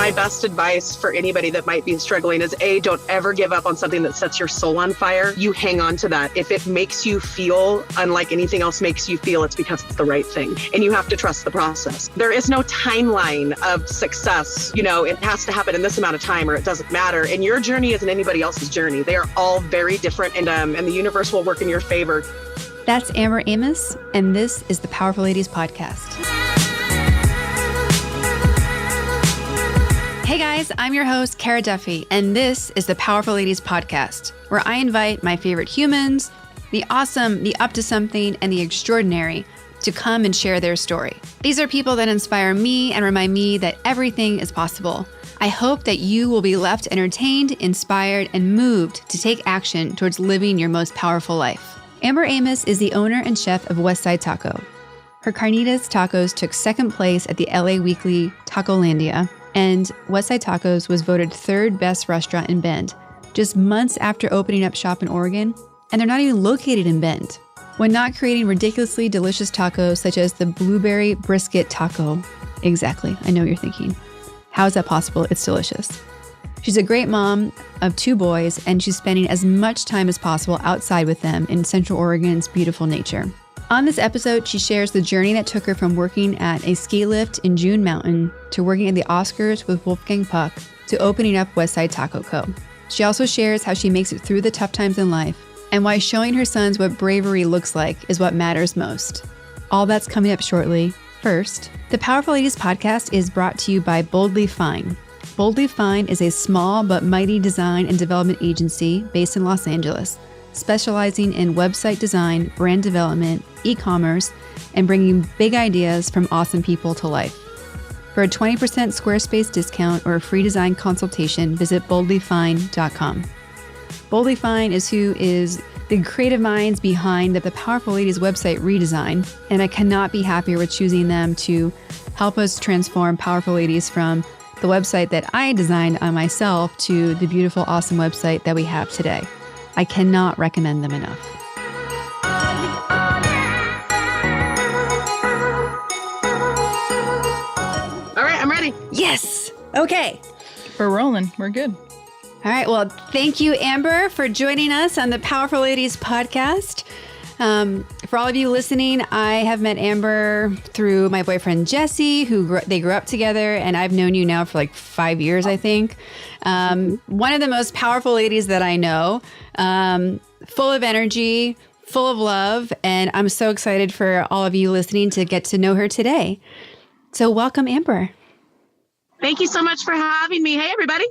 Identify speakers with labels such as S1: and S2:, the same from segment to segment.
S1: My best advice for anybody that might be struggling is don't ever give up on something that sets your soul on fire. You hang on to that. If it makes you feel unlike anything else makes you feel, it's because it's the right thing. And you have to trust the process. There is no timeline of success. It has to happen in this amount of time or it doesn't matter. And your journey isn't anybody else's journey. They are all very different and the universe will work in your favor.
S2: That's Amber Amos, and this is the Powerful Ladies Podcast. Hey guys, I'm your host, Cara Duffy, and this is the Powerful Ladies Podcast, where I invite my favorite humans, the awesome, the up to something, and the extraordinary to come and share their story. These are people that inspire me and remind me that everything is possible. I hope that you will be left entertained, inspired, and moved to take action towards living your most powerful life. Amber Amos is the owner and chef of Westside Taco. Her carnitas tacos took second place at the LA Weekly Tacolandia, and Westside Tacos was voted third best restaurant in Bend, just months after opening up shop in Oregon, and they're not even located in Bend. When not creating ridiculously delicious tacos such as the blueberry brisket taco. Exactly, I know what you're thinking. How is that possible? It's delicious. She's a great mom of 2 boys, and she's spending as much time as possible outside with them in Central Oregon's beautiful nature. On this episode, she shares the journey that took her from working at a ski lift in June Mountain to working at the Oscars with Wolfgang Puck to opening up Westside Taco Co. She also shares how she makes it through the tough times in life and why showing her sons what bravery looks like is what matters most. All that's coming up shortly. First, the Powerful Ladies Podcast is brought to you by Boldly Fine. Boldly Fine is a small but mighty design and development agency based in Los Angeles, specializing in website design, brand development, e-commerce, and bringing big ideas from awesome people to life. For a 20% Squarespace discount or a free design consultation, visit boldlyfine.com. Boldly Fine is who is the creative minds behind the Powerful Ladies website redesign, and I cannot be happier with choosing them to help us transform Powerful Ladies from the website that I designed on myself to the beautiful, awesome website that we have today. I cannot recommend them enough.
S1: All right, I'm ready.
S2: Yes. Okay.
S3: We're rolling. We're good.
S2: All right. Well, thank you, Amber, for joining us on the Powerful Ladies Podcast. For all of you listening, I have met Amber through my boyfriend, Jesse, they grew up together, and I've known you now for like 5 years, I think. One of the most powerful ladies that I know, full of energy, full of love, and I'm so excited for all of you listening to get to know her today. So welcome, Amber.
S1: Thank you so much for having me. Hey, everybody.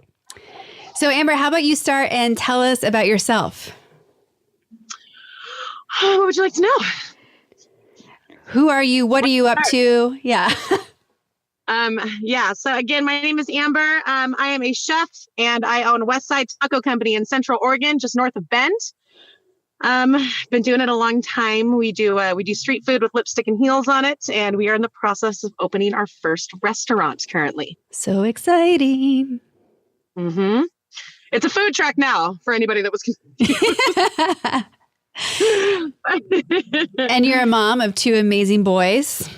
S2: So Amber, how about you start and tell us about yourself?
S1: What would you like to know?
S2: Who are you? What are you up to? Yeah.
S1: So again, my name is Amber. I am a chef and I own Westside Taco Company in Central Oregon, just north of Bend. Been doing it a long time. We do street food with lipstick and heels on it, and we are in the process of opening our first restaurant currently.
S2: So exciting.
S1: Mm-hmm. It's a food truck now for anybody that was confused.
S2: And you're a mom of 2 amazing boys.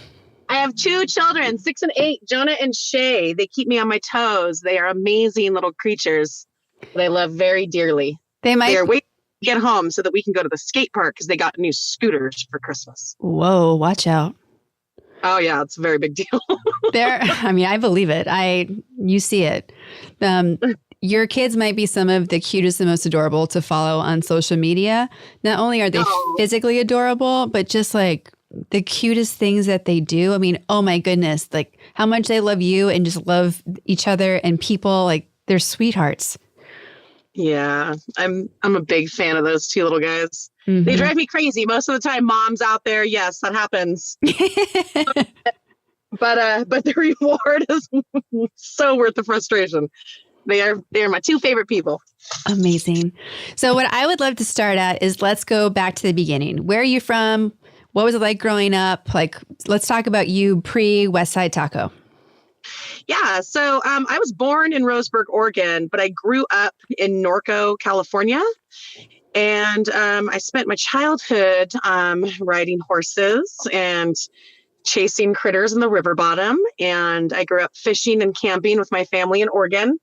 S1: I have 2 children, 6 and 8, Jonah and Shay. They keep me on my toes. They are amazing little creatures that I love very dearly. They are waiting to get home so that we can go to the skate park because they got new scooters for Christmas.
S2: Whoa, watch out.
S1: Oh yeah, it's a very big deal.
S2: I believe it. You see it. Your kids might be some of the cutest and most adorable to follow on social media. Not only are they physically adorable, but just like the cutest things that they do. I mean, oh my goodness, like how much they love you and just love each other and people. Like they're sweethearts.
S1: Yeah, I'm a big fan of those 2 little guys.
S2: Mm-hmm.
S1: They drive me crazy. Most of the time, mom's out there. Yes, that happens. But the reward is so worth the frustration. They are my 2 favorite people.
S2: Amazing. So what I would love to start at is let's go back to the beginning. Where are you from? What was it like growing up? Like, let's talk about you pre-Westside Taco.
S1: Yeah. So I was born in Roseburg, Oregon, but I grew up in Norco, California. And I spent my childhood riding horses and chasing critters in the river bottom. And I grew up fishing and camping with my family in Oregon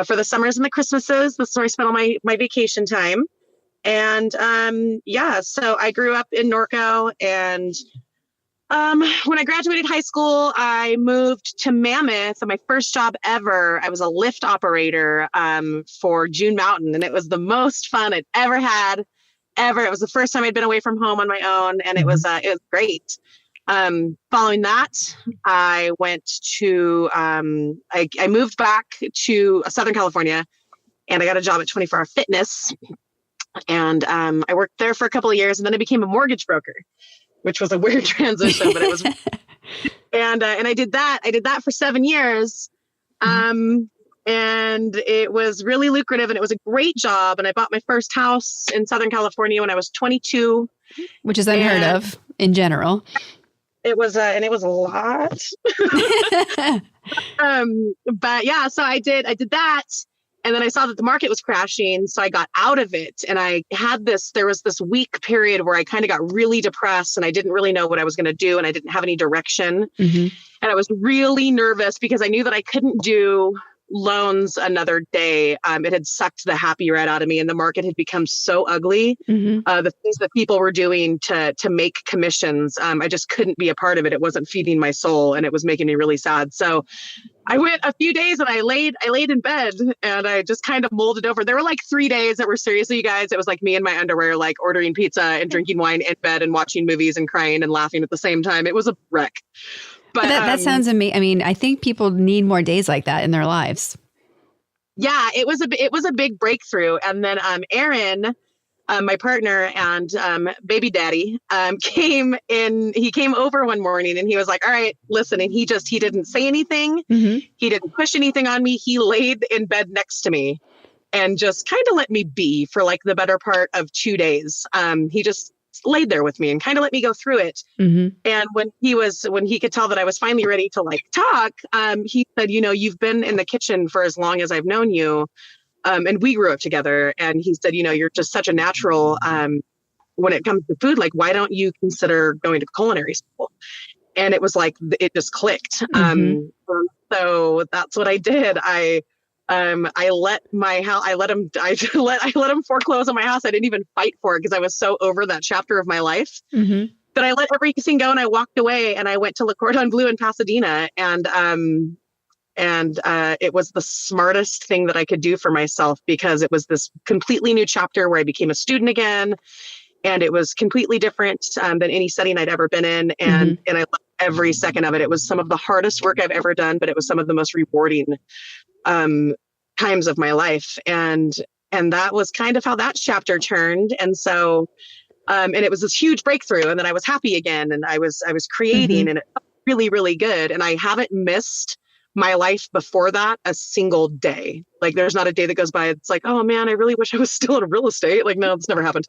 S1: for the summers and the Christmases. That's where I spent all my vacation time. And so I grew up in Norco. And when I graduated high school, I moved to Mammoth. And my first job ever, I was a lift operator for June Mountain. And it was the most fun I'd ever had. It was the first time I'd been away from home on my own. And it was great. Following that, I went to, I moved back to Southern California, and I got a job at 24 Hour Fitness. And I worked there for a couple of years, and then I became a mortgage broker, which was a weird transition, but it was, and I did that for 7 years. And it was really lucrative, and it was a great job. And I bought my first house in Southern California when I was 22.
S2: Which is unheard of in general.
S1: It was a lot. But yeah, so I did that. And then I saw that the market was crashing. So I got out of it. And there was this week period where I kind of got really depressed, and I didn't really know what I was going to do. And I didn't have any direction. And I was really nervous because I knew that I couldn't do loans another day. It had sucked the happy right out of me, and the market had become so ugly. The things that people were doing to make commissions, I just couldn't be a part of it. It wasn't feeding my soul, and it was making me really sad. So I went a few days and I laid in bed, and I just kind of molded over. There were like 3 days that were, seriously, you guys, it was like me in my underwear, like ordering pizza and drinking wine in bed and watching movies and crying and laughing at the same time. It was a wreck. But
S2: that sounds amazing. I mean, I think people need more days like that in their lives.
S1: Yeah, it was a big breakthrough. And then Aaron, my partner and baby daddy, came in. He came over one morning, and he was like, "All right, listen." And he didn't say anything. He didn't push anything on me. He laid in bed next to me and just kind of let me be for like the better part of 2 days. He just laid there with me and kind of let me go through it. And when he could tell that I was finally ready to like talk, he said, "You've been in the kitchen for as long as I've known you. And we grew up together." And he said, "You're just such a natural when it comes to food. Like, why don't you consider going to culinary school?" And it was like, it just clicked. So that's what I did. I let him foreclose on my house. I didn't even fight for it because I was so over that chapter of my life. But I let everything go, and I walked away, and I went to Le Cordon Bleu in Pasadena, and it was the smartest thing that I could do for myself, because it was this completely new chapter where I became a student again, and it was completely different than any setting I'd ever been in, and I loved every second of it. It was some of the hardest work I've ever done, but it was some of the most rewarding times of my life. And that was kind of how that chapter turned. And so, and it was this huge breakthrough, and then I was happy again, and I was creating, and it felt really, really good. And I haven't missed my life before that a single day. Like, there's not a day that goes by. It's like, oh man, I really wish I was still in real estate. Like, no, it's never happened.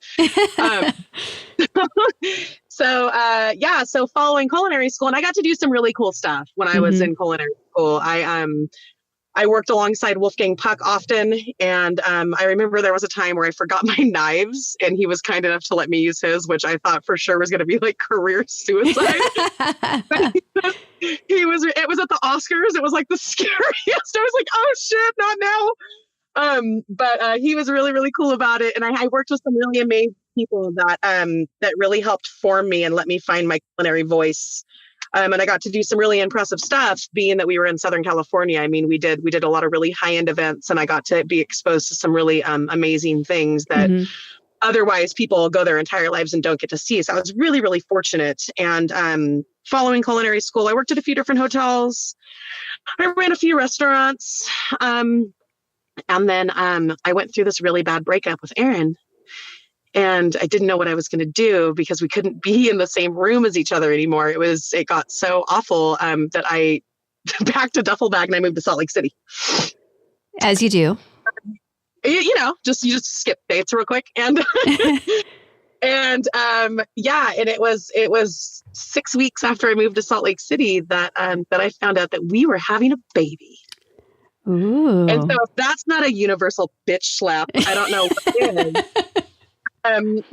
S1: So following culinary school, and I got to do some really cool stuff when I was in culinary school. I worked alongside Wolfgang Puck often. And I remember there was a time where I forgot my knives, and he was kind enough to let me use his, which I thought for sure was going to be like career suicide. It was at the Oscars. It was like the scariest. I was like, oh shit, not now. But he was really, really cool about it. And I worked with some really amazing people that really helped form me and let me find my culinary voice. And I got to do some really impressive stuff, being that we were in Southern California. I mean, we did a lot of really high-end events, and I got to be exposed to some really amazing things that otherwise people go their entire lives and don't get to see. So I was really, really fortunate. And following culinary school, I worked at a few different hotels. I ran a few restaurants. And then I went through this really bad breakup with Aaron. And I didn't know what I was going to do, because we couldn't be in the same room as each other anymore. It got so awful that I packed a duffel bag and I moved to Salt Lake City.
S2: As you do.
S1: You just skip dates real quick. And and it was 6 weeks after I moved to Salt Lake City that I found out that we were having a baby.
S2: Ooh.
S1: And so if that's not a universal bitch slap, I don't know what is.
S2: In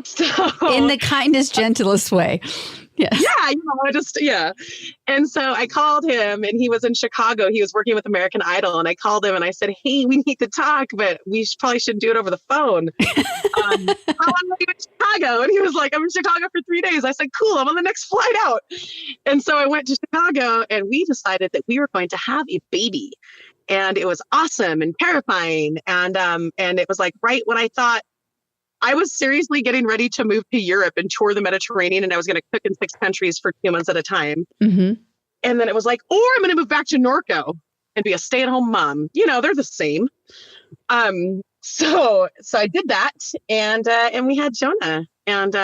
S2: the kindest, gentlest way. Yes.
S1: Yeah, yeah. And so I called him and he was in Chicago. He was working with American Idol. And I called him and I said, hey, we need to talk, but probably should do it over the phone. How long are you in Chicago? And he was like, I'm in Chicago for 3 days. I said, cool, I'm on the next flight out. And so I went to Chicago and we decided that we were going to have a baby. And it was awesome and terrifying. And it was like right when I thought I was seriously getting ready to move to Europe and tour the Mediterranean, and I was going to cook in 6 countries for 2 months at a time.
S2: Mm-hmm.
S1: And then it was like, or I'm going to move back to Norco and be a stay-at-home mom. They're the same. So I did that, and we had Jonah, and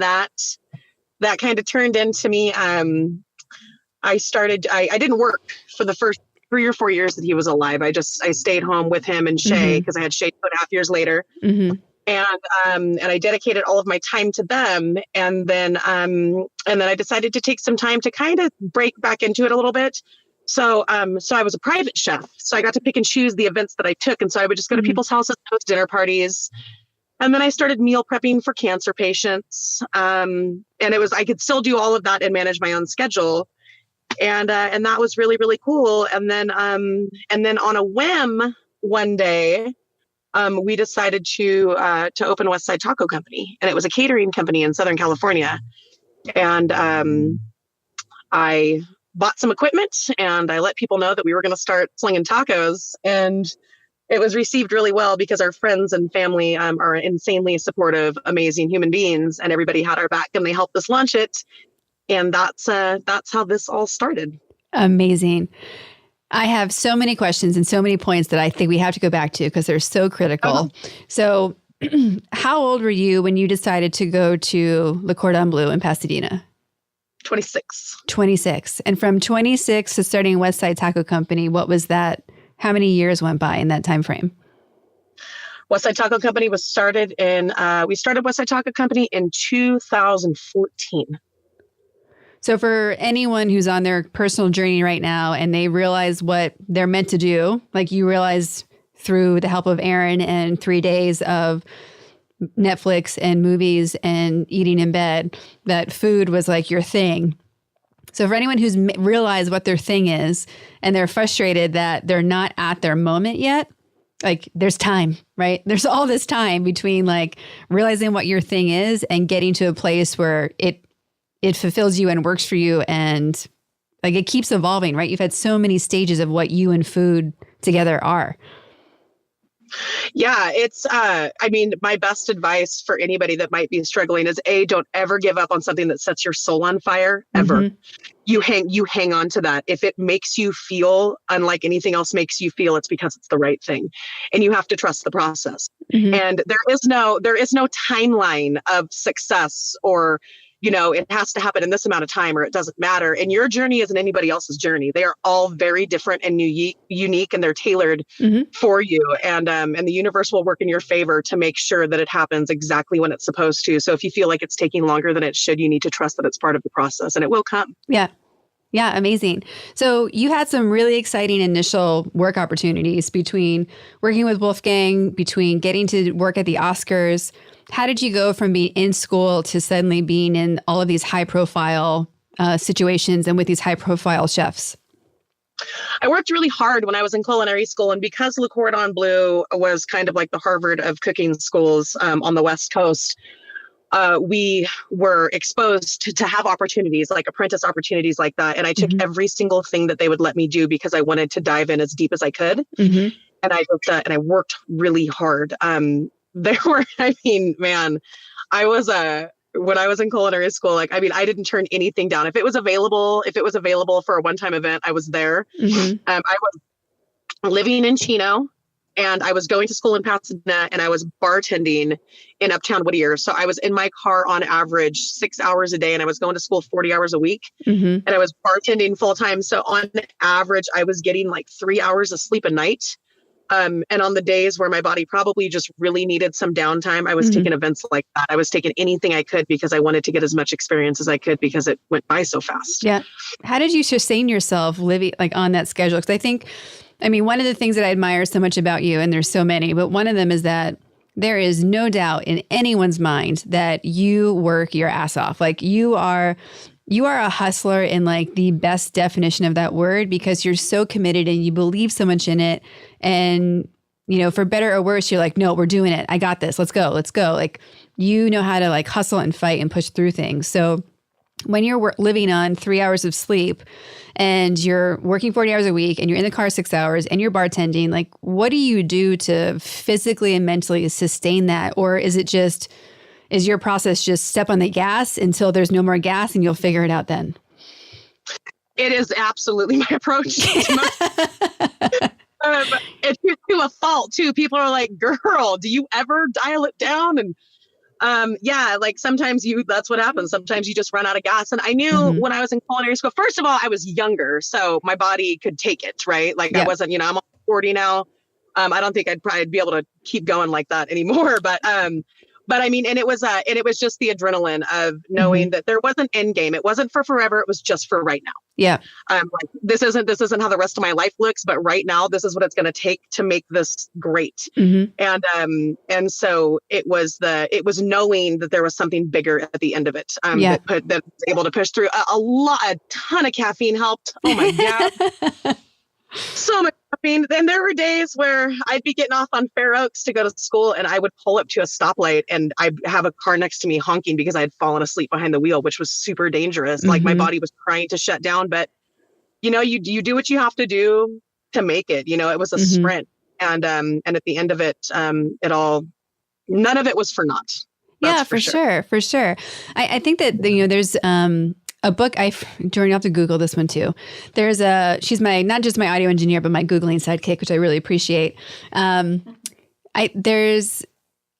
S1: that kind of turned into me. I didn't work for the first 3 or 4 years that he was alive. I stayed home with him and Shay because I had Shay 2.5 years later. Mm-hmm. And I dedicated all of my time to them. And then I decided to take some time to kind of break back into it a little bit. So I was a private chef. So I got to pick and choose the events that I took. And so I would just go to people's houses, host dinner parties. And then I started meal prepping for cancer patients. And I could still do all of that and manage my own schedule. And that was really, really cool. And then on a whim one day, we decided to open Westside Taco Company, and it was a catering company in Southern California. And I bought some equipment and I let people know that we were going to start slinging tacos, and it was received really well because our friends and family are insanely supportive, amazing human beings, and everybody had our back and they helped us launch it. And that's how this all started.
S2: Amazing. I have so many questions and so many points that I think we have to go back to because they're so critical. Uh-huh. So how old were you when you decided to go to Le Cordon Bleu in Pasadena?
S1: 26.
S2: 26. And from 26 to starting Westside Taco Company, what was that? How many years went by in that time frame?
S1: Westside Taco Company we started Westside Taco Company in 2014.
S2: So for anyone who's on their personal journey right now and they realize what they're meant to do, like you realize through the help of Aaron and 3 days of Netflix and movies and eating in bed, that food was like your thing. So for anyone who's realized what their thing is and they're frustrated that they're not at their moment yet, like there's time, right? There's all this time between like realizing what your thing is and getting to a place where it fulfills you and works for you, and like it keeps evolving, right? You've had so many stages of what you and food together are.
S1: Yeah, it's, my best advice for anybody that might be struggling is don't ever give up on something that sets your soul on fire, ever. Mm-hmm. You hang on to that. If it makes you feel unlike anything else makes you feel, it's because it's the right thing. And you have to trust the process. Mm-hmm. And there is no timeline of success or, it has to happen in this amount of time or it doesn't matter. And your journey isn't anybody else's journey. They are all very different and unique, and they're tailored for you. And the universe will work in your favor to make sure that it happens exactly when it's supposed to. So if you feel like it's taking longer than it should, you need to trust that it's part of the process and it will come.
S2: Yeah. Yeah. Amazing. So you had some really exciting initial work opportunities between working with Wolfgang, between getting to work at the Oscars. How did you go from being in school to suddenly being in all of these high profile situations and with these high profile chefs?
S1: I worked really hard when I was in culinary school. And because Le Cordon Bleu was kind of like the Harvard of cooking schools on the West Coast, we were exposed to have opportunities, like apprentice opportunities like that. And I took every single thing that they would let me do because I wanted to dive in as deep as I could. Mm-hmm. And I worked really hard. When I was in culinary school, I didn't turn anything down. If it was available for a one-time event, I was there. Mm-hmm. I was living in Chino and I was going to school in Pasadena and I was bartending in Uptown Whittier. So I was in my car on average 6 hours a day and I was going to school 40 hours a week and I was bartending full time. So on average, I was getting like 3 hours of sleep a night. And on the days where my body probably just really needed some downtime, I was taking events like that. I was taking anything I could because I wanted to get as much experience as I could because it went by so fast.
S2: Yeah. How did you sustain yourself living like on that schedule? Because I think, one of the things that I admire so much about you, and there's so many, but one of them is that there is no doubt in anyone's mind that you work your ass off. Like you are a hustler in like the best definition of that word, because you're so committed and you believe so much in it. And, you know, for better or worse, you're like, no, we're doing it. I got this. Let's go. Like, you know how to like hustle and fight and push through things. So when you're living on 3 hours of sleep and you're working 40 hours a week and you're in the car 6 hours and you're bartending, like, what do you do to physically and mentally sustain that? Or is your process just step on the gas until there's no more gas and you'll figure it out then?
S1: It is absolutely my approach. It's to a fault too. People are like, girl, do you ever dial it down? And yeah, like sometimes that's what happens. Sometimes you just run out of gas. And I knew when I was in culinary school, first of all, I was younger, so my body could take it, right? Like I wasn't, I'm 40 now. I don't think I'd probably be able to keep going like that anymore. But I mean, and it was just the adrenaline of knowing that there was an end game. It wasn't for forever. It was just for right now.
S2: Yeah.
S1: Like this isn't how the rest of my life looks, but right now, this is what it's going to take to make this great. And so it was knowing that there was something bigger at the end of it. That was able to push through a ton of caffeine helped. Oh my God. So much caffeine. Then there were days where I'd be getting off on Fair Oaks to go to school, and I would pull up to a stoplight and I'd have a car next to me honking because I had fallen asleep behind the wheel, which was super dangerous. Like my body was trying to shut down, but you do what you have to do to make it. It was a sprint, and at the end of it, none of it was for naught.
S2: Yeah, for sure. I think that there's a book. Jordan, you have to Google this one too. She's not just my audio engineer, but my Googling sidekick, which I really appreciate. There's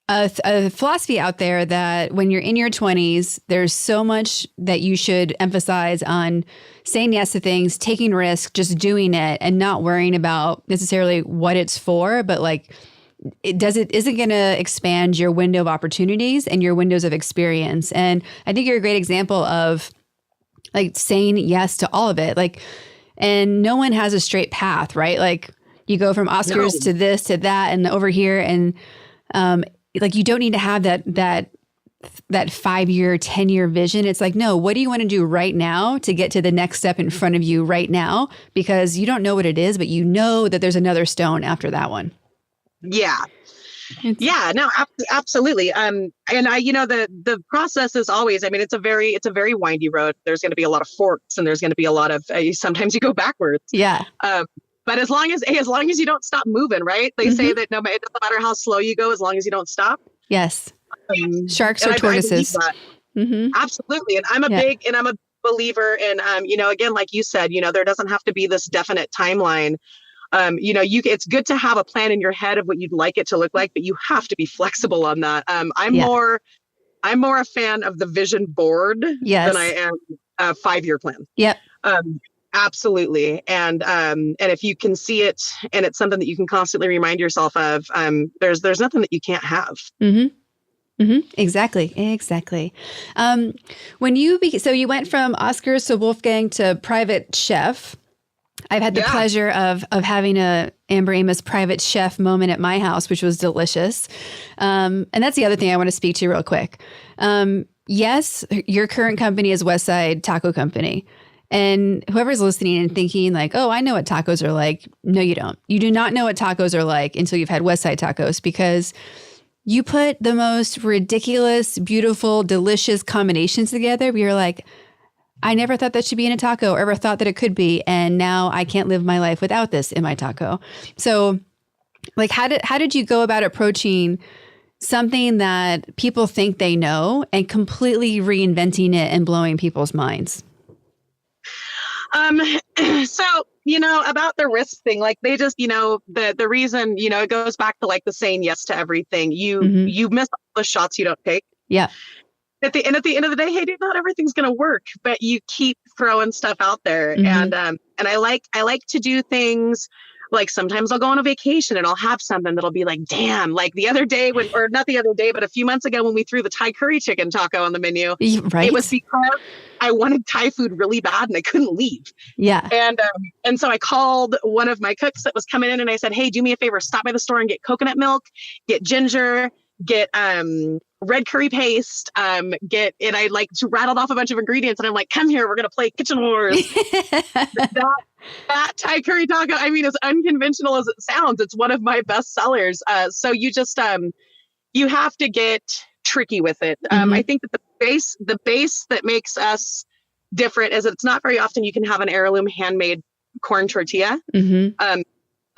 S2: a philosophy out there that when you're in your 20s, there's so much that you should emphasize on saying yes to things, taking risks, just doing it, and not worrying about necessarily what it's for, but like, is it going to expand your window of opportunities and your windows of experience? And I think you're a great example of like saying yes to all of it. Like, and no one has a straight path, right? Like you go from Oscars to this, to that, and over here. And like, you don't need to have that 5-year, 10-year vision. It's like, no, what do you want to do right now to get to the next step in front of you right now? Because you don't know what it is, but you know that there's another stone after that one.
S1: Yeah. No, absolutely. And the process is always, it's a very windy road. There's going to be a lot of forks, and there's going to be a lot of, sometimes you go backwards.
S2: Yeah.
S1: But as long as you don't stop moving, right? They say that it doesn't matter how slow you go, as long as you don't stop.
S2: Yes. Sharks or tortoises.
S1: Absolutely. And I'm a believer in, again, like you said, there doesn't have to be this definite timeline. It's good to have a plan in your head of what you'd like it to look like, but you have to be flexible on that. I'm more a fan of the vision board than I am a 5-year plan.
S2: Yep.
S1: Absolutely. And if you can see it and it's something that you can constantly remind yourself of, there's nothing that you can't have.
S2: Exactly. When so you went from Oscars to Wolfgang to private chef. I've had the pleasure of having a Amber Amos private chef moment at my house, which was delicious. And that's the other thing I want to speak to real quick. Yes, your current company is Westside Taco Company. And whoever's listening and thinking like, oh, I know what tacos are like. No, you don't. You do not know what tacos are like until you've had Westside Tacos, because you put the most ridiculous, beautiful, delicious combinations together. You're like, I never thought that should be in a taco, or ever thought that it could be. And now I can't live my life without this in my taco. So like, how did you go about approaching something that people think they know and completely reinventing it and blowing people's minds?
S1: So, about the risk thing, like they just, the reason, it goes back to like the saying yes to everything. You miss all the shots you don't take.
S2: Yeah.
S1: At the end of the day, hey, dude, not everything's going to work, but you keep throwing stuff out there. And I like to do things like sometimes I'll go on a vacation and I'll have something that'll be like, damn, like the other day or not the other day, but a few months ago when we threw the Thai curry chicken taco on the menu,
S2: right.
S1: It was because I wanted Thai food really bad and I couldn't leave.
S2: Yeah.
S1: And so I called one of my cooks that was coming in and I said, hey, do me a favor, stop by the store and get coconut milk, get ginger, get red curry paste, and I like to rattled off a bunch of ingredients, and I'm like, come here, we're gonna play kitchen wars. that Thai curry taco, I mean, as unconventional as it sounds, it's one of my best sellers. So you just you have to get tricky with it. I think that the base that makes us different is it's not very often you can have an heirloom handmade corn tortilla.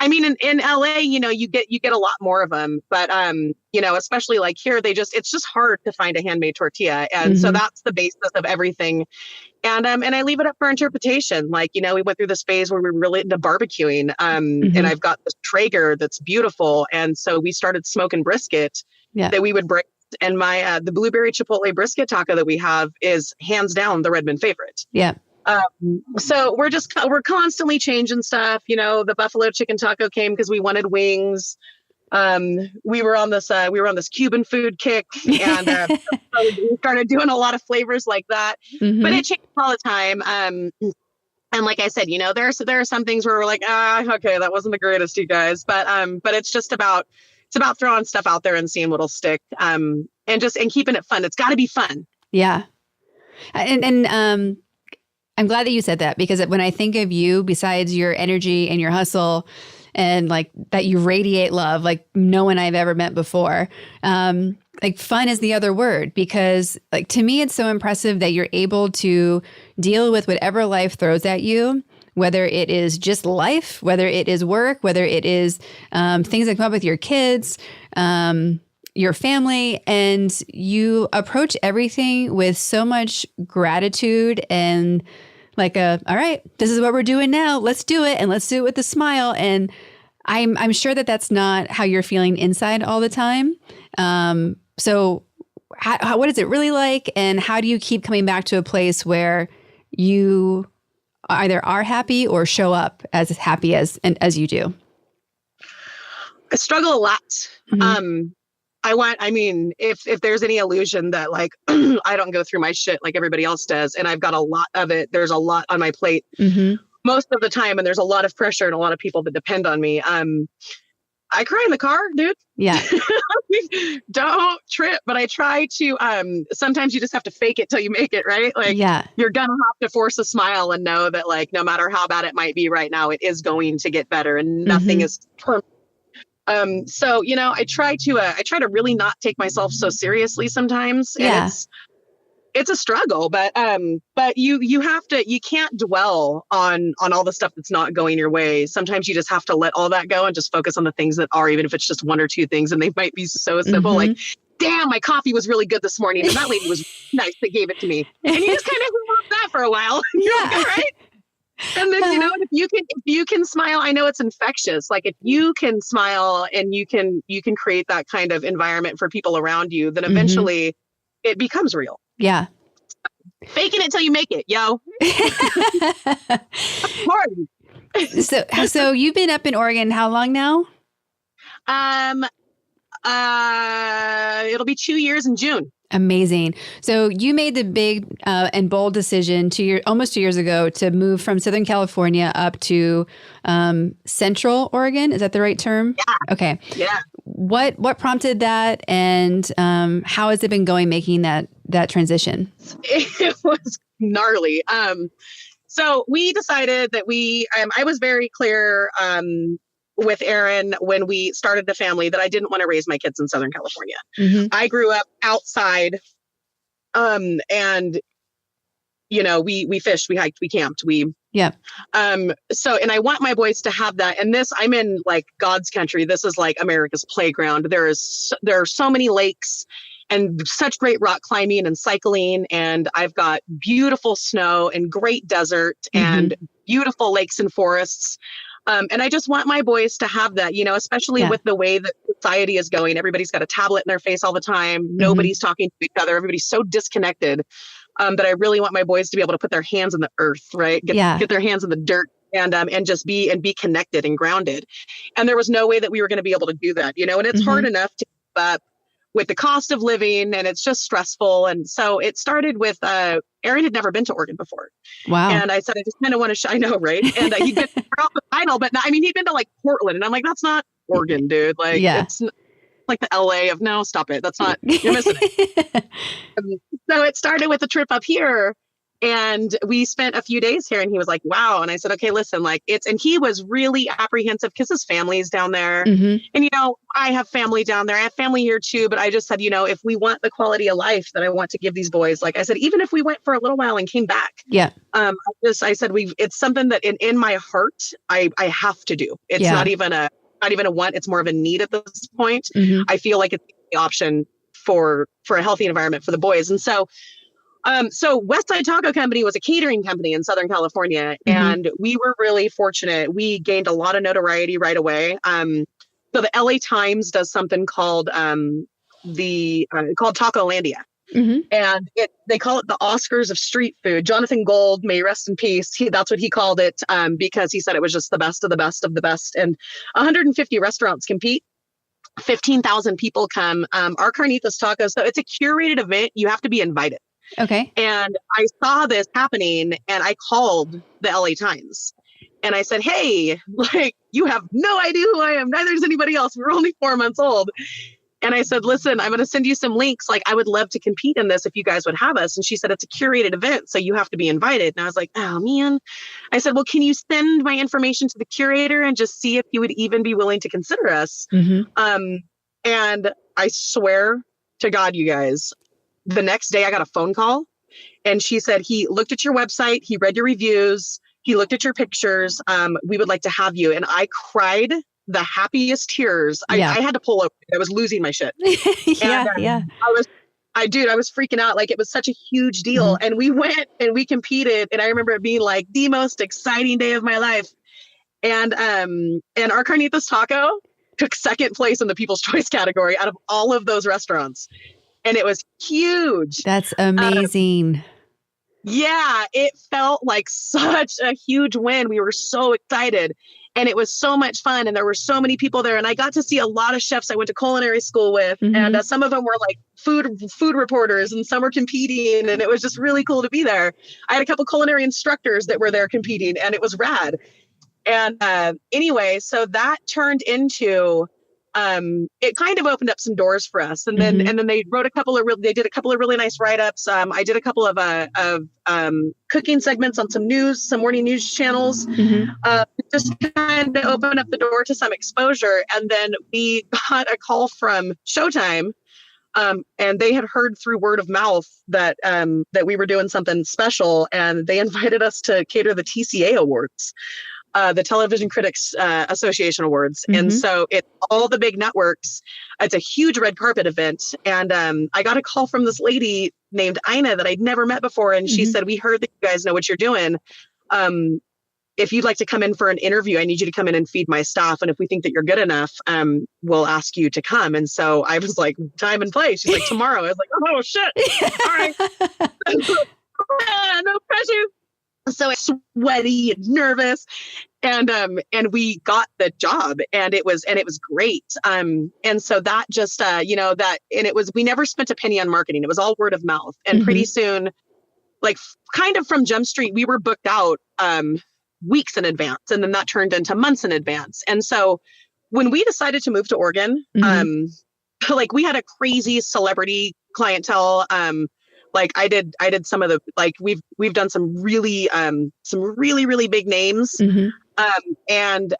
S1: I mean, in LA, you get a lot more of them, but especially like here, it's just hard to find a handmade tortilla. And so that's the basis of everything. And I leave it up for interpretation. Like, we went through this phase where we were really into barbecuing. And I've got this Traeger that's beautiful. And so we started smoking brisket that we would bring. And the blueberry chipotle brisket taco that we have is hands down the Redmond favorite.
S2: Yeah.
S1: So we're constantly changing stuff. The buffalo chicken taco came because we wanted wings. We were on this Cuban food kick, and we started doing a lot of flavors like that. But it changed all the time. And like I said, there are some things where we're like, okay, that wasn't the greatest, you guys. But it's about throwing stuff out there and seeing what'll stick. And keeping it fun. It's got to be fun.
S2: Yeah. And I'm glad that you said that, because when I think of you, besides your energy and your hustle and like that you radiate love, like no one I've ever met before, like fun is the other word, because like to me, it's so impressive that you're able to deal with whatever life throws at you, whether it is just life, whether it is work, whether it is things that come up with your kids, your family, and you approach everything with so much gratitude and like all right, this is what we're doing now. Let's do it. And let's do it with a smile. And I'm sure that that's not how you're feeling inside all the time. So what is it really like? And how do you keep coming back to a place where you either are happy or show up as happy as you do?
S1: I struggle a lot. If there's any illusion that like I don't go through my shit like everybody else does, and I've got a lot of it, there's a lot on my plate most of the time, and there's a lot of pressure and a lot of people that depend on me. I cry in the car, dude.
S2: Yeah.
S1: Don't trip. But I try to, sometimes you just have to fake it till you make it, right? Like you're going to have to force a smile and know that like, no matter how bad it might be right now, it is going to get better and nothing is permanent. So, I try to really not take myself so seriously sometimes.
S2: Yeah.
S1: And it's a struggle, but you can't dwell on all the stuff that's not going your way. Sometimes you just have to let all that go and just focus on the things that are, even if it's just one or two things, and they might be so simple. Like, damn, my coffee was really good this morning, and that lady was nice that gave it to me. And you just kind of move that for a while. You're like, all right. And then, if you can smile, I know it's infectious. Like if you can smile and you can create that kind of environment for people around you, then eventually it becomes real.
S2: Yeah.
S1: Faking it till you make it, yo.
S2: So you've been up in Oregon how long now?
S1: It'll be 2 years in June.
S2: Amazing. So you made the big and bold decision almost 2 years ago to move from Southern California up to Central Oregon. Is that the right term?
S1: Yeah.
S2: Okay.
S1: Yeah.
S2: What prompted that, and how has it been going making that transition?
S1: It was gnarly. So we decided that I was very clear with Aaron when we started the family that I didn't want to raise my kids in Southern California. I grew up outside, and we fished, we hiked, we camped, and I want my boys to have that. And I'm in like God's country. This is like America's playground. There are so many lakes and such great rock climbing and cycling. And I've got beautiful snow and great desert and beautiful lakes and forests. And I just want my boys to have that, especially with the way that society is going. Everybody's got a tablet in their face all the time. Nobody's talking to each other. Everybody's so disconnected that I really want my boys to be able to put their hands in the earth, right? Get their hands in the dirt and just be connected and grounded. And there was no way that we were going to be able to do that, and it's hard enough to keep up with the cost of living, and it's just stressful. And so it started with, Aaron had never been to Oregon before.
S2: Wow.
S1: And I said, I just kind of want to, I know, right? And he'd been off the final, but he'd been to like Portland. And I'm like, that's not Oregon, dude. Like, like the LA of no, stop it. That's not, you're missing it. So it started with a trip up here and we spent a few days here and he was like, wow. And I said, okay, listen, like and he was really apprehensive because his family's down there.
S2: Mm-hmm.
S1: And, I have family down there. I have family here too. But I just said, if we want the quality of life that I want to give these boys, like I said, even if we went for a little while and came back.
S2: Yeah.
S1: I said, it's something that in my heart, I have to do. It's not even a want, it's more of a need at this point.
S2: Mm-hmm.
S1: I feel like it's the option for a healthy environment for the boys. And so West Side Taco Company was a catering company in Southern California, and we were really fortunate. We gained a lot of notoriety right away. So the LA Times does something called called Tacolandia.
S2: Mm-hmm.
S1: And they call it the Oscars of street food. Jonathan Gold, may he rest in peace. That's what he called it because he said it was just the best of the best of the best. And 150 restaurants compete. 15,000 people come. Our Carnitas Tacos. So it's a curated event. You have to be invited.
S2: Okay.
S1: And I saw this happening and I called the LA Times and I said, hey, like, you have no idea who I am. Neither does anybody else. We're only 4 months old. And I said, listen, I'm going to send you some links. Like, I would love to compete in this if you guys would have us. And she said, it's a curated event, so you have to be invited. And I was like, oh, man. I said, well, can you send my information to the curator and just see if he would even be willing to consider us?
S2: Mm-hmm.
S1: And I swear to God, you guys, the next day I got a phone call and she said, he looked at your website, he read your reviews, he looked at your pictures. We would like to have you. And I cried the happiest tears. I had to pull over. I was losing my shit.
S2: Yeah.
S1: I was freaking out. Like, it was such a huge deal. And we went and we competed. And I remember it being like the most exciting day of my life. And our Carnitas Taco took second place in the People's Choice category out of all of those restaurants. And it was huge.
S2: That's amazing.
S1: Yeah, it felt like such a huge win. We were so excited and it was so much fun. And there were so many people there. And I got to see a lot of chefs I went to culinary school with. And some of them were like food reporters and some were competing. And it was just really cool to be there. I had a couple culinary instructors that were there competing and it was rad. And anyway, so that turned into it kind of opened up some doors for us. And then they wrote they did a couple of really nice write-ups. I did a couple of cooking segments on some morning news channels, just kind of opened up the door to some exposure. And then we got a call from Showtime. And they had heard through word of mouth that we were doing something special, and they invited us to cater the TCA Awards. The Television Critics Association Awards. And so it's all the big networks. It's a huge red carpet event. And I got a call from this lady named Ina that I'd never met before. And she said, we heard that you guys know what you're doing. If you'd like to come in for an interview, I need you to come in and feed my staff. And if we think that you're good enough, we'll ask you to come. And so I was like, time and place. She's like, tomorrow. I was like, oh, shit. All right. No pressure. So sweaty and nervous, and we got the job, and it was great. And so that just we never spent a penny on marketing. It was all word of mouth, and pretty soon, like kind of from Jump Street, we were booked out weeks in advance, and then that turned into months in advance. And so when we decided to move to Oregon, like we had a crazy celebrity clientele. Like I did some of the, like we've done some really big names. And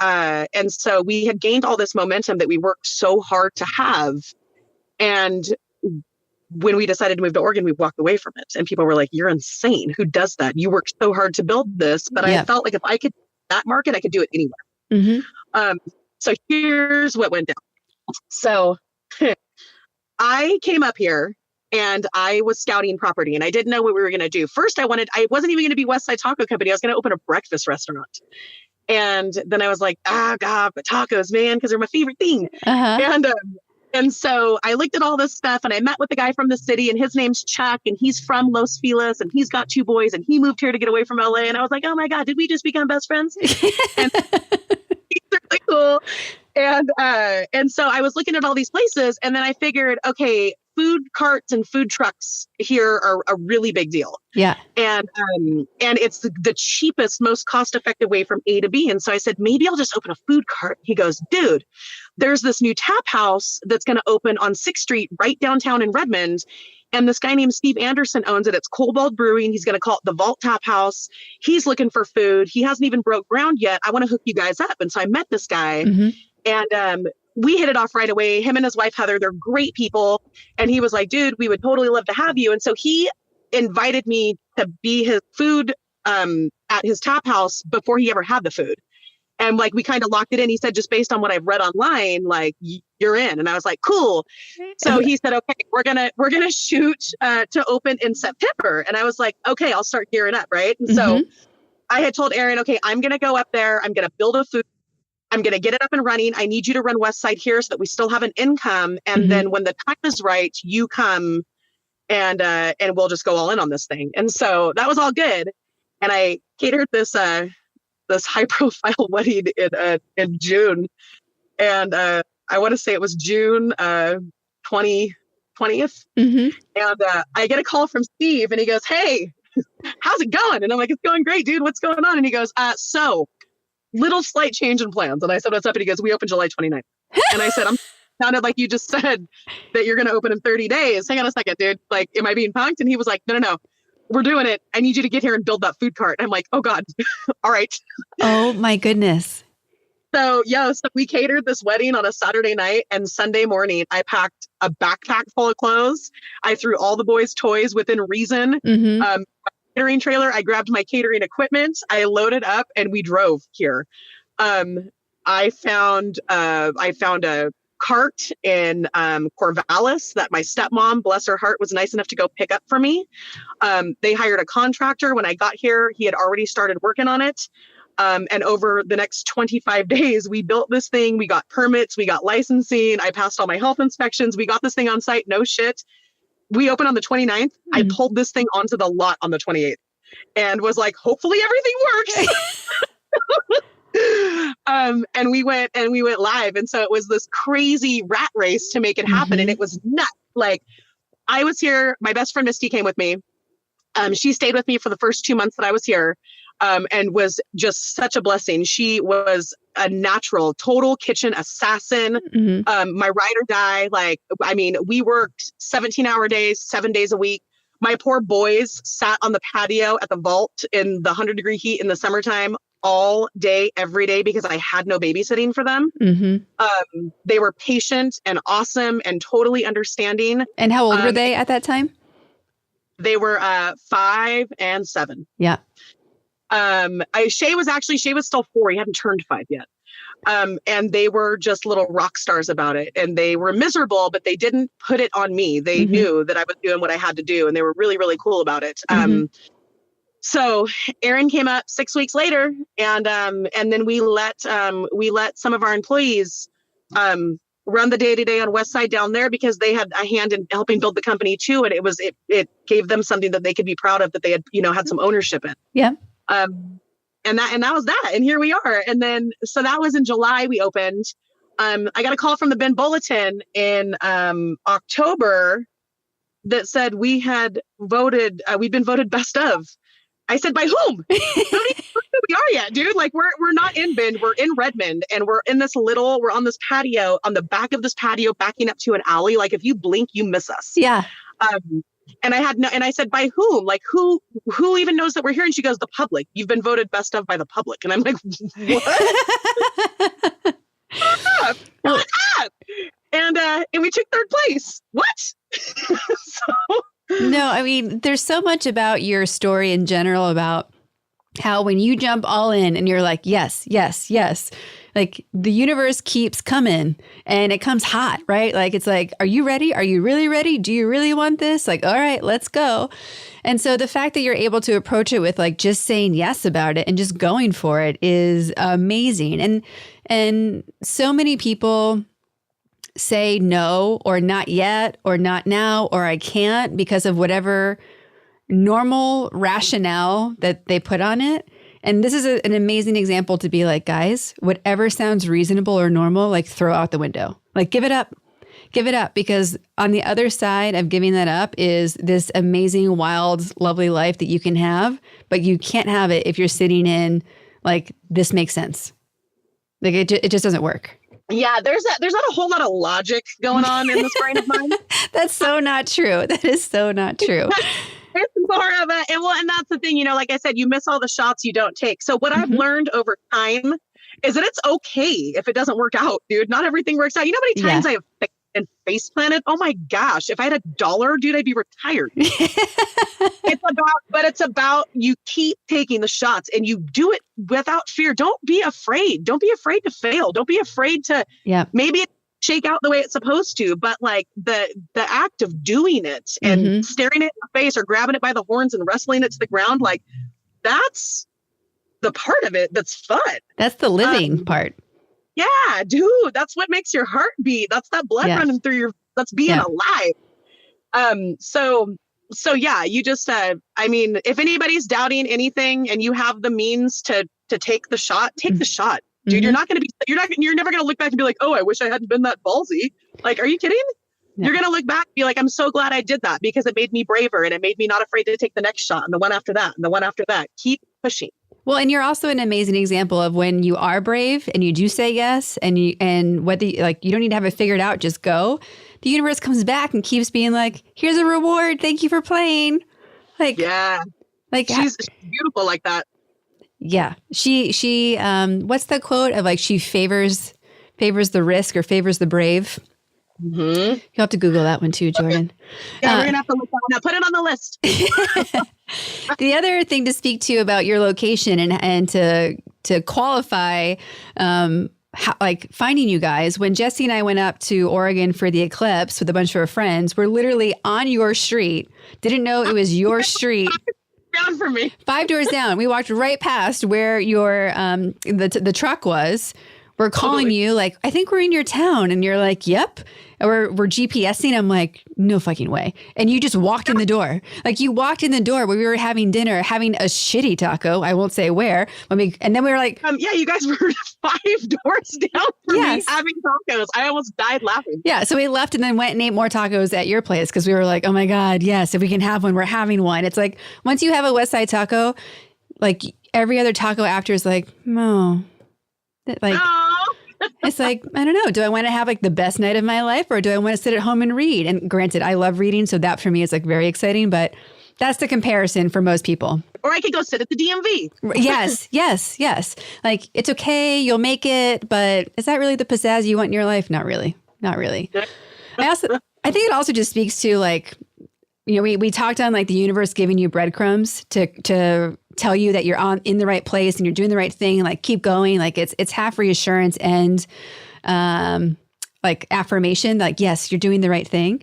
S1: so we had gained all this momentum that we worked so hard to have. And when we decided to move to Oregon, we walked away from it. And people were like, you're insane. Who does that? You worked so hard to build this. But I felt like if I could do that market, I could do it anywhere. So here's what went down. So I came up here and I was scouting property and I didn't know what we were going to do. First, I wasn't even going to be West Side Taco Company. I was going to open a breakfast restaurant. And then I was like, God, but tacos, man, because they're my favorite thing. And so I looked at all this stuff and I met with the guy from the city and his name's Chuck and he's from Los Feliz and he's got 2 boys and he moved here to get away from LA. And I was like, oh my God, did we just become best friends? And he's really cool. And so I was looking at all these places and then I figured, okay, food carts and food trucks here are a really big deal.
S2: Yeah.
S1: And it's the cheapest, most cost-effective way from A to B. And so I said, maybe I'll just open a food cart. He goes, dude, there's this new tap house that's going to open on 6th Street right downtown in Redmond. And this guy named Steve Anderson owns it. It's Cobalt Brewing. He's going to call it the Vault Tap House. He's looking for food. He hasn't even broke ground yet. I want to hook you guys up. And so I met this guy and we hit it off right away. Him and his wife, Heather, they're great people. And he was like, dude, we would totally love to have you. And so he invited me to be his food at his tap house before he ever had the food. And like, we kind of locked it in. He said, just based on what I've read online, like you're in. And I was like, cool. So he said, okay, we're going to shoot to open in September. And I was like, okay, I'll start gearing up. Right. And so I had told Aaron, okay, I'm going to go up there. I'm going to build a food. I'm going to get it up and running. I need you to run West Side here so that we still have an income. And then when the time is right, you come and we'll just go all in on this thing. And so that was all good. And I catered this high profile wedding in June. And I want to say it was June 20th. And I get a call from Steve and he goes, hey, how's it going? And I'm like, it's going great, dude. What's going on? And he goes, so little slight change in plans. And I said, what's up? And he goes, we open July 29th. And I said, sounded like you just said that you're going to open in 30 days. Hang on a second, dude. Like, am I being punked? And he was like, no. We're doing it. I need you to get here and build that food cart. And I'm like, oh God. All right.
S2: Oh my goodness.
S1: So we catered this wedding on a Saturday night, and Sunday morning I packed a backpack full of clothes. I threw all the boys' toys within reason. Catering trailer. I grabbed my catering equipment. I loaded up and we drove here. I found a cart in Corvallis that my stepmom, bless her heart, was nice enough to go pick up for me. They hired a contractor. When I got here, he had already started working on it. And over the next 25 days, we built this thing. We got permits. We got licensing. I passed all my health inspections. We got this thing on site. No shit. We opened on the 29th. I pulled this thing onto the lot on the 28th and was like, hopefully everything works. And we went live. And so it was this crazy rat race to make it happen. And it was nuts. Like, I was here. My best friend Misty came with me. She stayed with me for the first 2 months that I was here. And was just such a blessing. She was a natural, total kitchen assassin. My ride or die. Like, I mean, we worked 17-hour days, 7 days a week. My poor boys sat on the patio at the vault in the 100-degree heat in the summertime all day, every day, because I had no babysitting for them. They were patient and awesome and totally understanding.
S2: And how old were they at that time?
S1: They were 5 and 7.
S2: Yeah.
S1: Shay was still 4. He hadn't turned 5 yet. And they were just little rock stars about it, and they were miserable, but they didn't put it on me. They knew that I was doing what I had to do, and they were really, really cool about it. So Aaron came up 6 weeks later, and then we let some of our employees, run the day-to-day on West Side down there, because they had a hand in helping build the company too. And it gave them something that they could be proud of, that they had, had some ownership in.
S2: Yeah.
S1: And that was that. And here we are. And then, so that was in July we opened. I got a call from the Ben Bulletin in October that said we'd been voted best of. I said, by whom? Don't even know who we are yet, dude. Like, we're not in Bend, we're in Redmond, and we're on this patio, on the back of this patio, backing up to an alley. Like, if you blink, you miss us. Yeah. And I said, by whom? Like, who even knows that we're here? And she goes, the public. You've been voted best of by the public. And I'm like, what? Shut up. And we took 3rd place. What?
S2: No, I mean, there's so much about your story in general about how when you jump all in and you're like, yes, yes, yes, like the universe keeps coming and it comes hot, right? Like, it's like, are you ready? Are you really ready? Do you really want this? Like, all right, let's go. And so the fact that you're able to approach it with like just saying yes about it and just going for it is amazing. And so many people say no, or not yet, or not now, or I can't, because of whatever normal rationale that they put on it. And this is an amazing example to be like, guys, whatever sounds reasonable or normal, like throw out the window, like give it up. Give it up, because on the other side of giving that up is this amazing, wild, lovely life that you can have, but you can't have it if you're sitting in like, this makes sense. Like it just doesn't work.
S1: Yeah, there's not a whole lot of logic going on in this brain of mine.
S2: That's so not true. That is so not true.
S1: It's more of a, and that's the thing, like I said, you miss all the shots you don't take. So what I've learned over time is that it's okay if it doesn't work out, dude. Not everything works out. You know how many times I have and face planted? Oh my gosh. If I had $1, dude, I'd be retired. It's about you keep taking the shots and you do it without fear. Don't be afraid. Don't be afraid to fail. Don't be afraid to maybe it shake out the way it's supposed to, but like the act of doing it and staring it in the face or grabbing it by the horns and wrestling it to the ground, like that's the part of it that's fun.
S2: That's the living part.
S1: Yeah, dude, that's what makes your heart beat. That's that blood running through that's being alive. So yeah, you just, if anybody's doubting anything and you have the means to take the shot, take the shot, dude. You're never going to look back and be like, oh, I wish I hadn't been that ballsy. Like, are you kidding? Yeah. You're going to look back and be like, I'm so glad I did that because it made me braver and it made me not afraid to take the next shot and the one after that and the one after that. Keep pushing.
S2: Well, and you're also an amazing example of when you are brave and you do say yes, and whether you don't need to have it figured out, just go. The universe comes back and keeps being like, here's a reward. Thank you for playing. Like, yeah, like
S1: she's beautiful like that.
S2: Yeah. She, what's the quote of like, she favors the risk or favors the brave. You'll have to Google that one too, Jordan.
S1: Yeah, we're gonna have to look that one up. Put it on the list.
S2: The other thing to speak to about your location and to qualify, finding you guys, when Jesse and I went up to Oregon for the eclipse with a bunch of our friends, we're literally on your street. Didn't know it was your street.
S1: Down for me.
S2: 5 doors down. We walked right past where your the truck was. We're calling you like, I think we're in your town. And you're like, yep. We're GPSing. I'm like, no fucking way. And you just walked in the door. Like you walked in the door where we were having dinner, having a shitty taco. I won't say where. And then we were like,
S1: yeah, you guys were 5 doors down from me having tacos. I almost died laughing.
S2: Yeah. So we left and then went and ate more tacos at your place because we were like, oh my God, yes, if we can have one, we're having one. It's like, once you have a West Side taco, like every other taco after is like, oh. Like, it's like, I don't know. Do I want to have like the best night of my life or do I want to sit at home and read? And granted, I love reading. So that for me is like very exciting, but that's the comparison for most people.
S1: Or I could go sit at the DMV.
S2: Yes. Like it's okay. You'll make it. But is that really the pizzazz you want in your life? Not really. I think it also just speaks to like, we talked on like the universe giving you breadcrumbs to tell you that you're in the right place and you're doing the right thing and like keep going. Like it's half reassurance and like affirmation, like, yes, you're doing the right thing.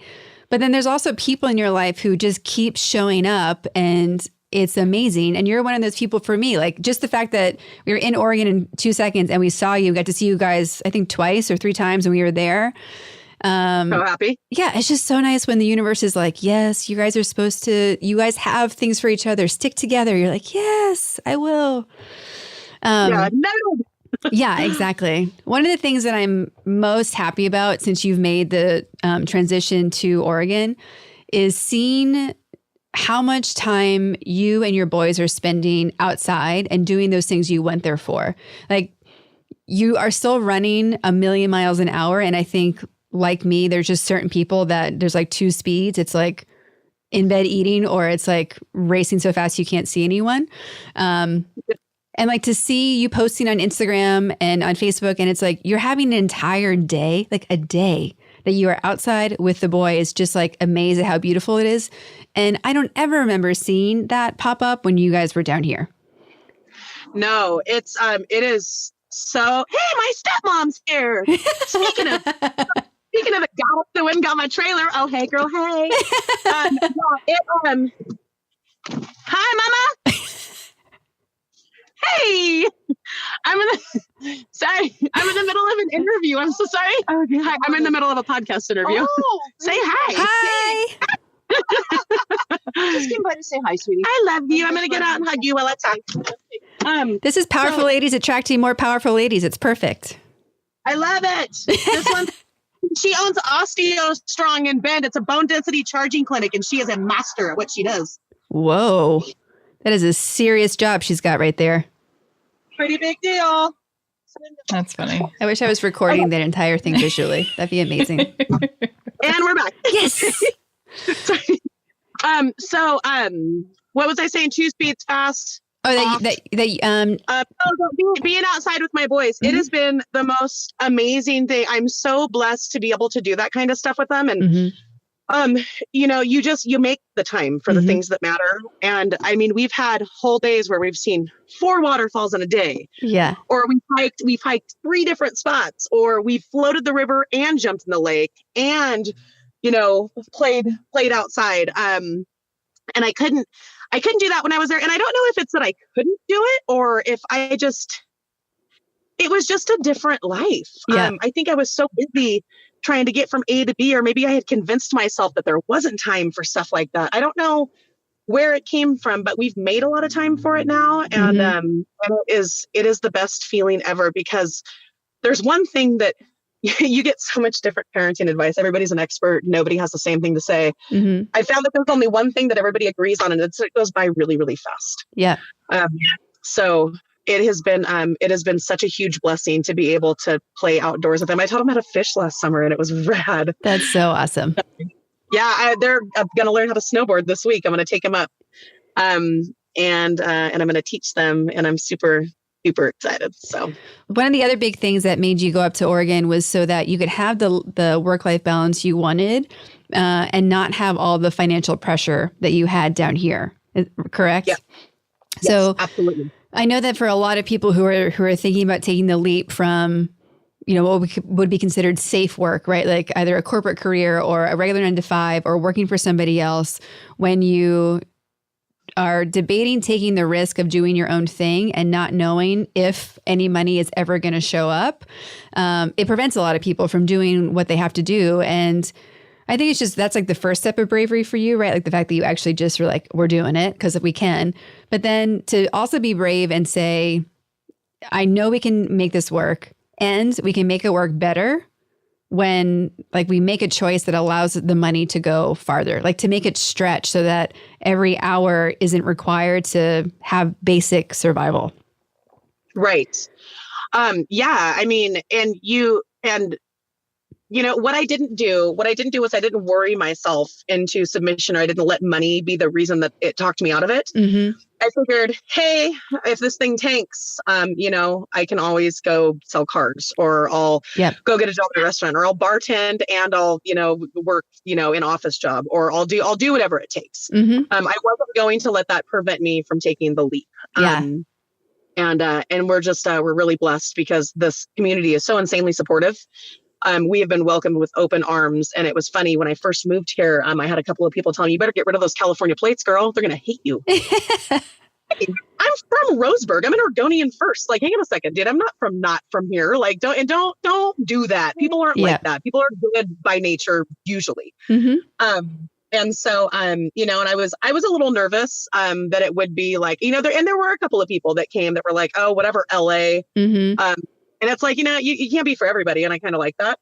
S2: But then there's also people in your life who just keep showing up and it's amazing. And you're one of those people for me, like just the fact that we were in Oregon in 2 seconds and we saw you, got to see you guys, I think 2 or 3 times when we were there.
S1: So happy.
S2: Yeah, it's just so nice when the universe is like, yes, you guys have things for each other. Stick together. You're like, yes, I will. Yeah, exactly. One of the things that I'm most happy about since you've made the transition to Oregon is seeing how much time you and your boys are spending outside and doing those things you went there for. Like you are still running 1,000,000 miles an hour. And I think like me, there's just certain people that there's like 2 speeds. It's like in bed eating, or it's like racing so fast you can't see anyone. And like to see you posting on Instagram and on Facebook, and it's like you're having an entire day, like a day that you are outside with the boys, just like amazed at how beautiful it is. And I don't ever remember seeing that pop up when you guys were down here.
S1: No, it is so, hey, my stepmom's here. Speaking of it, got up the wind, got my trailer. Oh, hey, girl, hey. Hi, mama. Hey, I'm in the middle of an interview. I'm so sorry. Okay. Hi, I'm in the middle of a podcast interview. Oh, say hi.
S2: Hi.
S1: I just came by to say hi, sweetie. I love you. I'm going to get out and hug you while I talk.
S2: This is Powerful Ladies attracting more powerful ladies. It's perfect.
S1: I love it. She owns Osteo Strong in Bend. It's a bone density charging clinic, and she is a master at what she does.
S2: Whoa. That is a serious job she's got right there.
S1: Pretty big deal.
S3: That's funny.
S2: I wish I was recording that entire thing visually. That'd be amazing.
S1: And we're back.
S2: Yes.
S1: What was I saying? 2 speeds fast.
S2: Oh,
S1: Being outside with my boys.
S2: Mm-hmm.
S1: It has been the most amazing thing. I'm so blessed to be able to do that kind of stuff with them. And, you make the time for the things that matter. And I mean, we've had whole days where we've seen 4 waterfalls in a day.
S2: Yeah.
S1: Or we've hiked 3 different spots, or we floated the river and jumped in the lake and, played outside. And I couldn't do that when I was there. And I don't know if it's that I couldn't do it or if it was just a different life.
S2: Yeah.
S1: I think I was so busy trying to get from A to B, or maybe I had convinced myself that there wasn't time for stuff like that. I don't know where it came from, but we've made a lot of time for it now. And, it is the best feeling ever, because there's one thing that you get so much different parenting advice. Everybody's an expert. Nobody has the same thing to say.
S2: Mm-hmm.
S1: I found that there's only one thing that everybody agrees on, and it goes by really, really fast.
S2: Yeah.
S1: So it has been such a huge blessing to be able to play outdoors with them. I taught them how to fish last summer, and it was rad.
S2: That's so awesome.
S1: Yeah. They're going to learn how to snowboard this week. I'm going to take them up. And I'm going to teach them, and I'm super excited. So
S2: one of the other big things that made you go up to Oregon was so that you could have the work-life balance you wanted, and not have all the financial pressure that you had down here. Correct?
S1: Yeah.
S2: So
S1: yes, absolutely.
S2: I know that for a lot of people who are thinking about taking the leap from, what would be considered safe work, right? Like either a corporate career or a regular 9-to-5 or working for somebody else, when you are debating taking the risk of doing your own thing and not knowing if any money is ever going to show up, it prevents a lot of people from doing what they have to do. And I think that's like the first step of bravery for you, right? Like the fact that you actually just were like, we're doing it because we can. But then to also be brave and say, I know we can make this work, and we can make it work better when we make a choice that allows the money to go farther, like to make it stretch so that every hour isn't required to have basic survival.
S1: Right. Yeah. I mean, what I didn't do was I didn't worry myself into submission, or I didn't let money be the reason that it talked me out of it.
S2: Mm-hmm.
S1: I figured, hey, if this thing tanks, I can always go sell cars, or I'll go get a job at a restaurant, or I'll bartend and I'll, work, an office job, or I'll do whatever it takes.
S2: Mm-hmm.
S1: I wasn't going to let that prevent me from taking the leap.
S2: Yeah.
S1: And we're really blessed because this community is so insanely supportive. We have been welcomed with open arms. And it was funny when I first moved here, I had a couple of people telling me, you better get rid of those California plates, girl. They're going to hate you. I'm from Roseburg. I'm an Oregonian first. Like, hang on a second, dude. I'm not from here. Like, don't do that. People aren't like that. People are good by nature, usually.
S2: Mm-hmm.
S1: And so, and I was a little nervous, that it would be like, there were a couple of people that came that were like, oh, whatever, LA.
S2: Mm-hmm.
S1: And it's like, you can't be for everybody. And I kind of like that.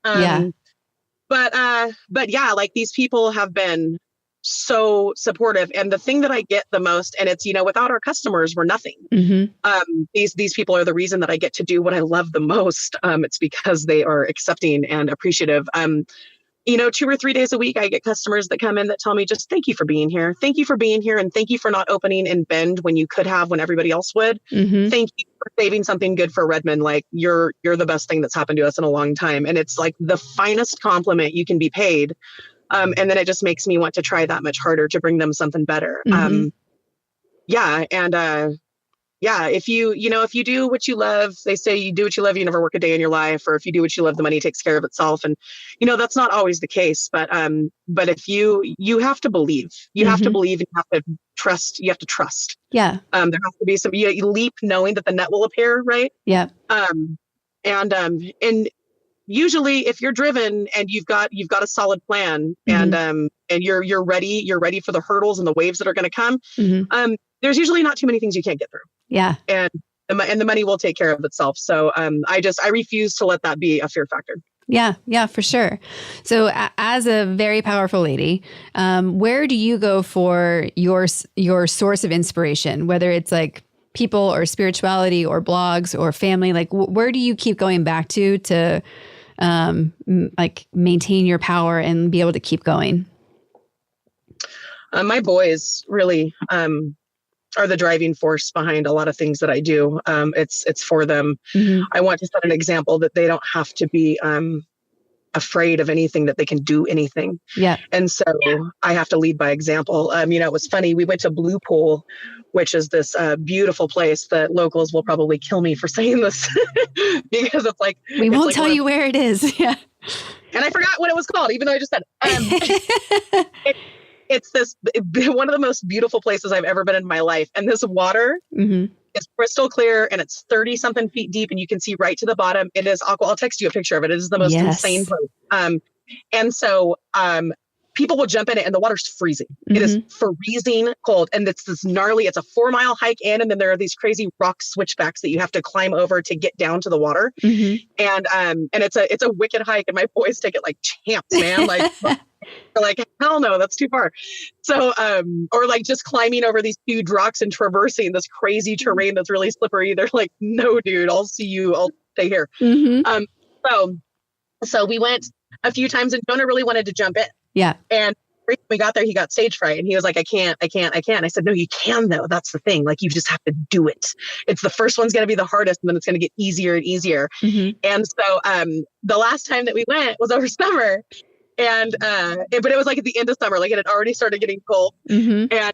S1: But yeah, like these people have been so supportive. And the thing that I get the most, and it's, without our customers, we're nothing.
S2: Mm-hmm.
S1: These people are the reason that I get to do what I love the most. It's because they are accepting and appreciative. 2 or 3 days a week, I get customers that come in that tell me just, thank you for being here. Thank you for being here. And thank you for not opening in Bend when you could have, when everybody else would.
S2: Mm-hmm.
S1: Thank you for saving something good for Redmond. Like you're the best thing that's happened to us in a long time. And it's like the finest compliment you can be paid. And then it just makes me want to try that much harder to bring them something better.
S2: Mm-hmm.
S1: If you do what you love, they say you do what you love, you never work a day in your life, or if you do what you love, the money takes care of itself. And, that's not always the case, but if you have to believe, you have to believe, and you have to trust, Yeah. There has to be you leap knowing that the net will appear. Right.
S2: Yeah.
S1: And usually if you're driven and you've got a solid plan, and you're ready for the hurdles and the waves that are going to come. Mm-hmm. There's usually not too many things you can't get through.
S2: Yeah.
S1: And the money will take care of itself. So I refuse to let that be a fear factor.
S2: Yeah, for sure. So as a very powerful lady, where do you go for your source of inspiration, whether it's like people or spirituality or blogs or family? Like where do you keep going back to like maintain your power and be able to keep going?
S1: My boys really are the driving force behind a lot of things that I do. It's for them.
S2: Mm-hmm.
S1: I want to set an example that they don't have to be afraid of anything, that they can do anything.
S2: Yeah.
S1: And so I have to lead by example. It was funny. We went to Blue Pool, which is this beautiful place that locals will probably kill me for saying this because it's like,
S2: we won't tell you where it is. Yeah.
S1: And I forgot what it was called, even though I just said it's this one of the most beautiful places I've ever been in my life. And this water is crystal clear and it's 30 something feet deep and you can see right to the bottom. It is aqua. I'll text you a picture of it. It is the most insane place. And so people will jump in it and the water's freezing. It is freezing cold. And it's this gnarly, it's a 4-mile hike in. And then there are these crazy rock switchbacks that you have to climb over to get down to the water. And it's a wicked hike. And my boys take it like champs, man. Like, they're like, hell no, that's too far. So, or like just climbing over these huge rocks and traversing this crazy terrain that's really slippery. They're like, no, dude, I'll see you. I'll stay here. So we went a few times and Jonah really wanted to jump in.
S2: Yeah.
S1: And when we got there, he got stage fright and he was like, I can't. I said, no, you can though. That's the thing. Like, you just have to do it. It's the first one's going to be the hardest and then it's going to get easier and easier. And so, the last time that we went was over summer. And, but it was like at the end of summer, like it had already started getting cold. And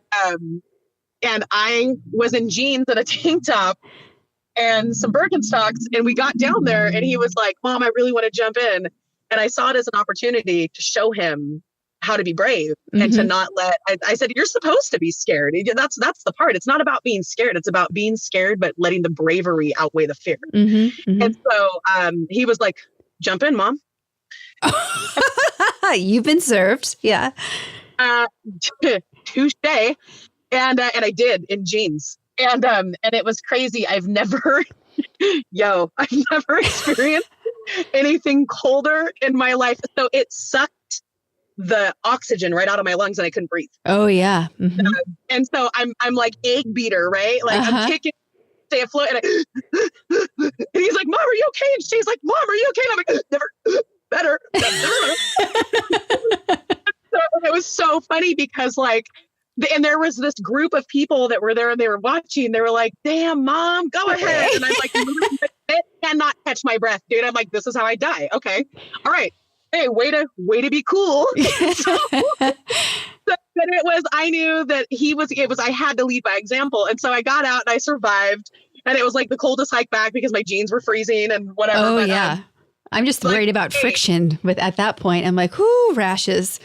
S1: I was in jeans and a tank top and some Birkenstocks. And we got down there and he was like, Mom, I really want to jump in. And I saw it as an opportunity to show him how to be brave and to not let, I said, you're supposed to be scared. That's the part. It's not about being scared. It's about being scared, but letting the bravery outweigh the fear. And so, he was like, jump in, Mom.
S2: You've been served. Yeah.
S1: Touche. And I did in jeans. And it was crazy. I've never experienced anything colder in my life. So it sucked the oxygen right out of my lungs and I couldn't breathe.
S2: Oh yeah.
S1: And so I'm like egg beater, right? Like I'm kicking, stay afloat. And he's like, Mom, are you okay? And she's like, Mom, are you okay? And I'm like, never better. So it was so funny because like, and there was this group of people that were there and they were watching. They were like, damn, Mom, go ahead. And I'm like, I cannot catch my breath, dude. I'm like, this is how I die. Okay. All right. Hey, way to be cool. But it was, I knew that I had to lead by example. And so I got out and I survived. And it was like the coldest hike back because my jeans were freezing and whatever.
S2: Oh, yeah. I'm just worried about friction at that point. I'm like, whoo, rashes.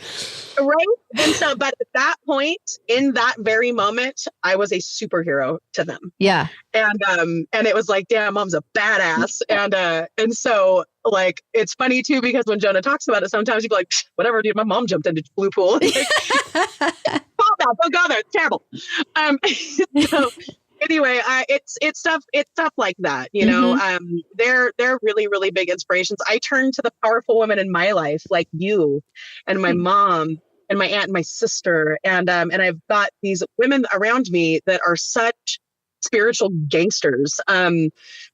S1: Right. And so, but at that point, in that very moment, I was a superhero to them.
S2: Yeah.
S1: And it was like, damn, Mom's a badass. And so like, it's funny too, because when Jonah talks about it, sometimes you'd be like, whatever, dude, my mom jumped into Blue Pool. Like, don't go there. It's terrible. So anyway, it's stuff like that, you know. They're really, really big inspirations. I turn to the powerful women in my life, like you and my mom and my aunt and my sister. And I've got these women around me that are such spiritual gangsters,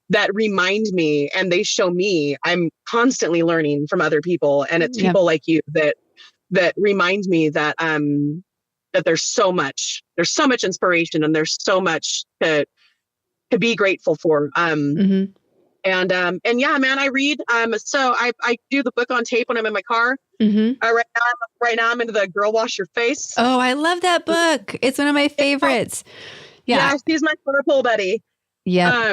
S1: that remind me and they show me I'm constantly learning from other people. And it's people like you that remind me that, that there's so much inspiration and there's so much to be grateful for. And yeah, man, I read. So I do the book on tape when I'm in my car. Right now I'm into the Girl Wash Your Face.
S2: Oh, I love that book. It's one of my favorites. Yeah,
S1: she's my purple buddy.
S2: Yeah.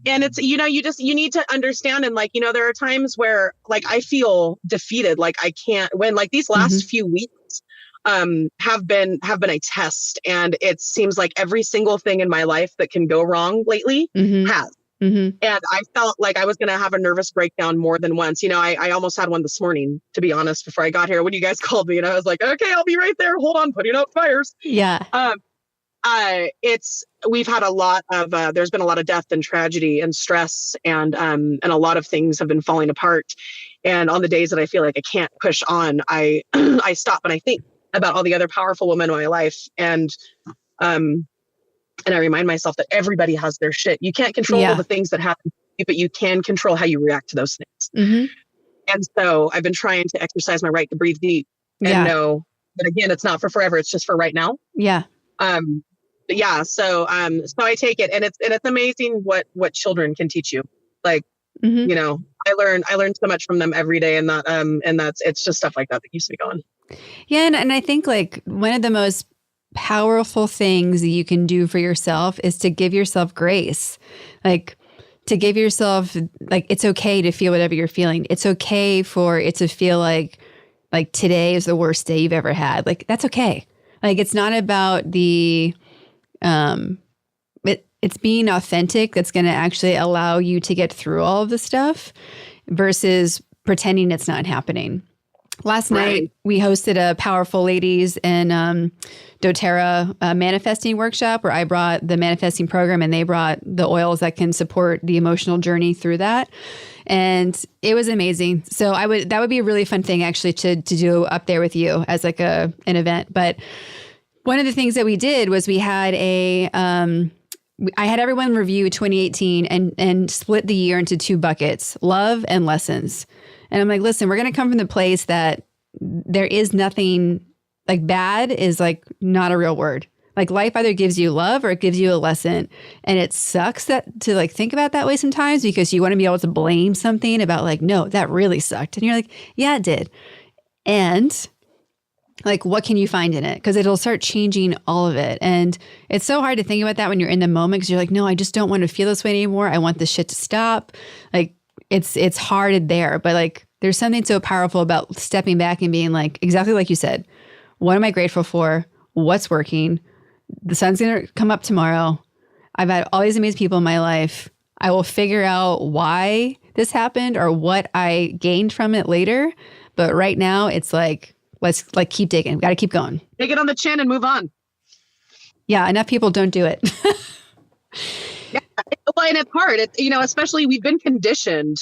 S1: And it's, you know, you need to understand. And like, you know, there are times where like, I feel defeated. Like I can't, when like these last few weeks, have been a test. And it seems like every single thing in my life that can go wrong lately has. And I felt like I was going to have a nervous breakdown more than once. You know, I almost had one this morning, to be honest, before I got here when you guys called me, and I was like, okay, I'll be right there. Hold on, putting out fires.
S2: Yeah.
S1: We've had a lot of, there's been a lot of death and tragedy and stress and a lot of things have been falling apart. And on the days that I feel like I can't push on, I, I stop and I think about all the other powerful women in my life. And I remind myself that everybody has their shit. You can't control the things that happen to you, but you can control how you react to those things. Mm-hmm. And so I've been trying to exercise my right to breathe deep and know that, again, it's not for forever. It's just for right now.
S2: Yeah.
S1: So I take it, and it's amazing what children can teach you. Like, you know, I learn so much from them every day, and it's just stuff like that keeps me going.
S2: Yeah. And I think like one of the most powerful things that you can do for yourself is to give yourself grace. Like, to give yourself, like, it's okay to feel whatever you're feeling. It's okay for it to feel like today is the worst day you've ever had. Like, that's okay. Like, it's not about the, it's being authentic that's going to actually allow you to get through all of the stuff versus pretending it's not happening. Last night, we hosted a Powerful Ladies and doTERRA manifesting workshop where I brought the manifesting program and they brought the oils that can support the emotional journey through that. And it was amazing. So that would be a really fun thing actually to do up there with you as like an event. But one of the things that we did was we had I had everyone review 2018 and split the year into 2 buckets, love and lessons. And I'm like, listen, we're going to come from the place that there is nothing, like, bad is like not a real word. Like, life either gives you love or it gives you a lesson. And it sucks to like think about that way sometimes because you want to be able to blame something about like, no, that really sucked. And you're like, yeah, it did. And like, what can you find in it? Because it'll start changing all of it. And it's so hard to think about that when you're in the moment because you're like, no, I just don't want to feel this way anymore. I want this shit to stop. Like, it's hard there, but like there's something so powerful about stepping back and being like, exactly like you said, what am I grateful for? What's working? The sun's going to come up tomorrow. I've had all these amazing people in my life. I will figure out why this happened or what I gained from it later. But right now it's like, let's like keep digging. We got to keep going.
S1: Take it on the chin and move on.
S2: Yeah. Enough people don't do it.
S1: Yeah, well, and it's hard. It's, you know, especially we've been conditioned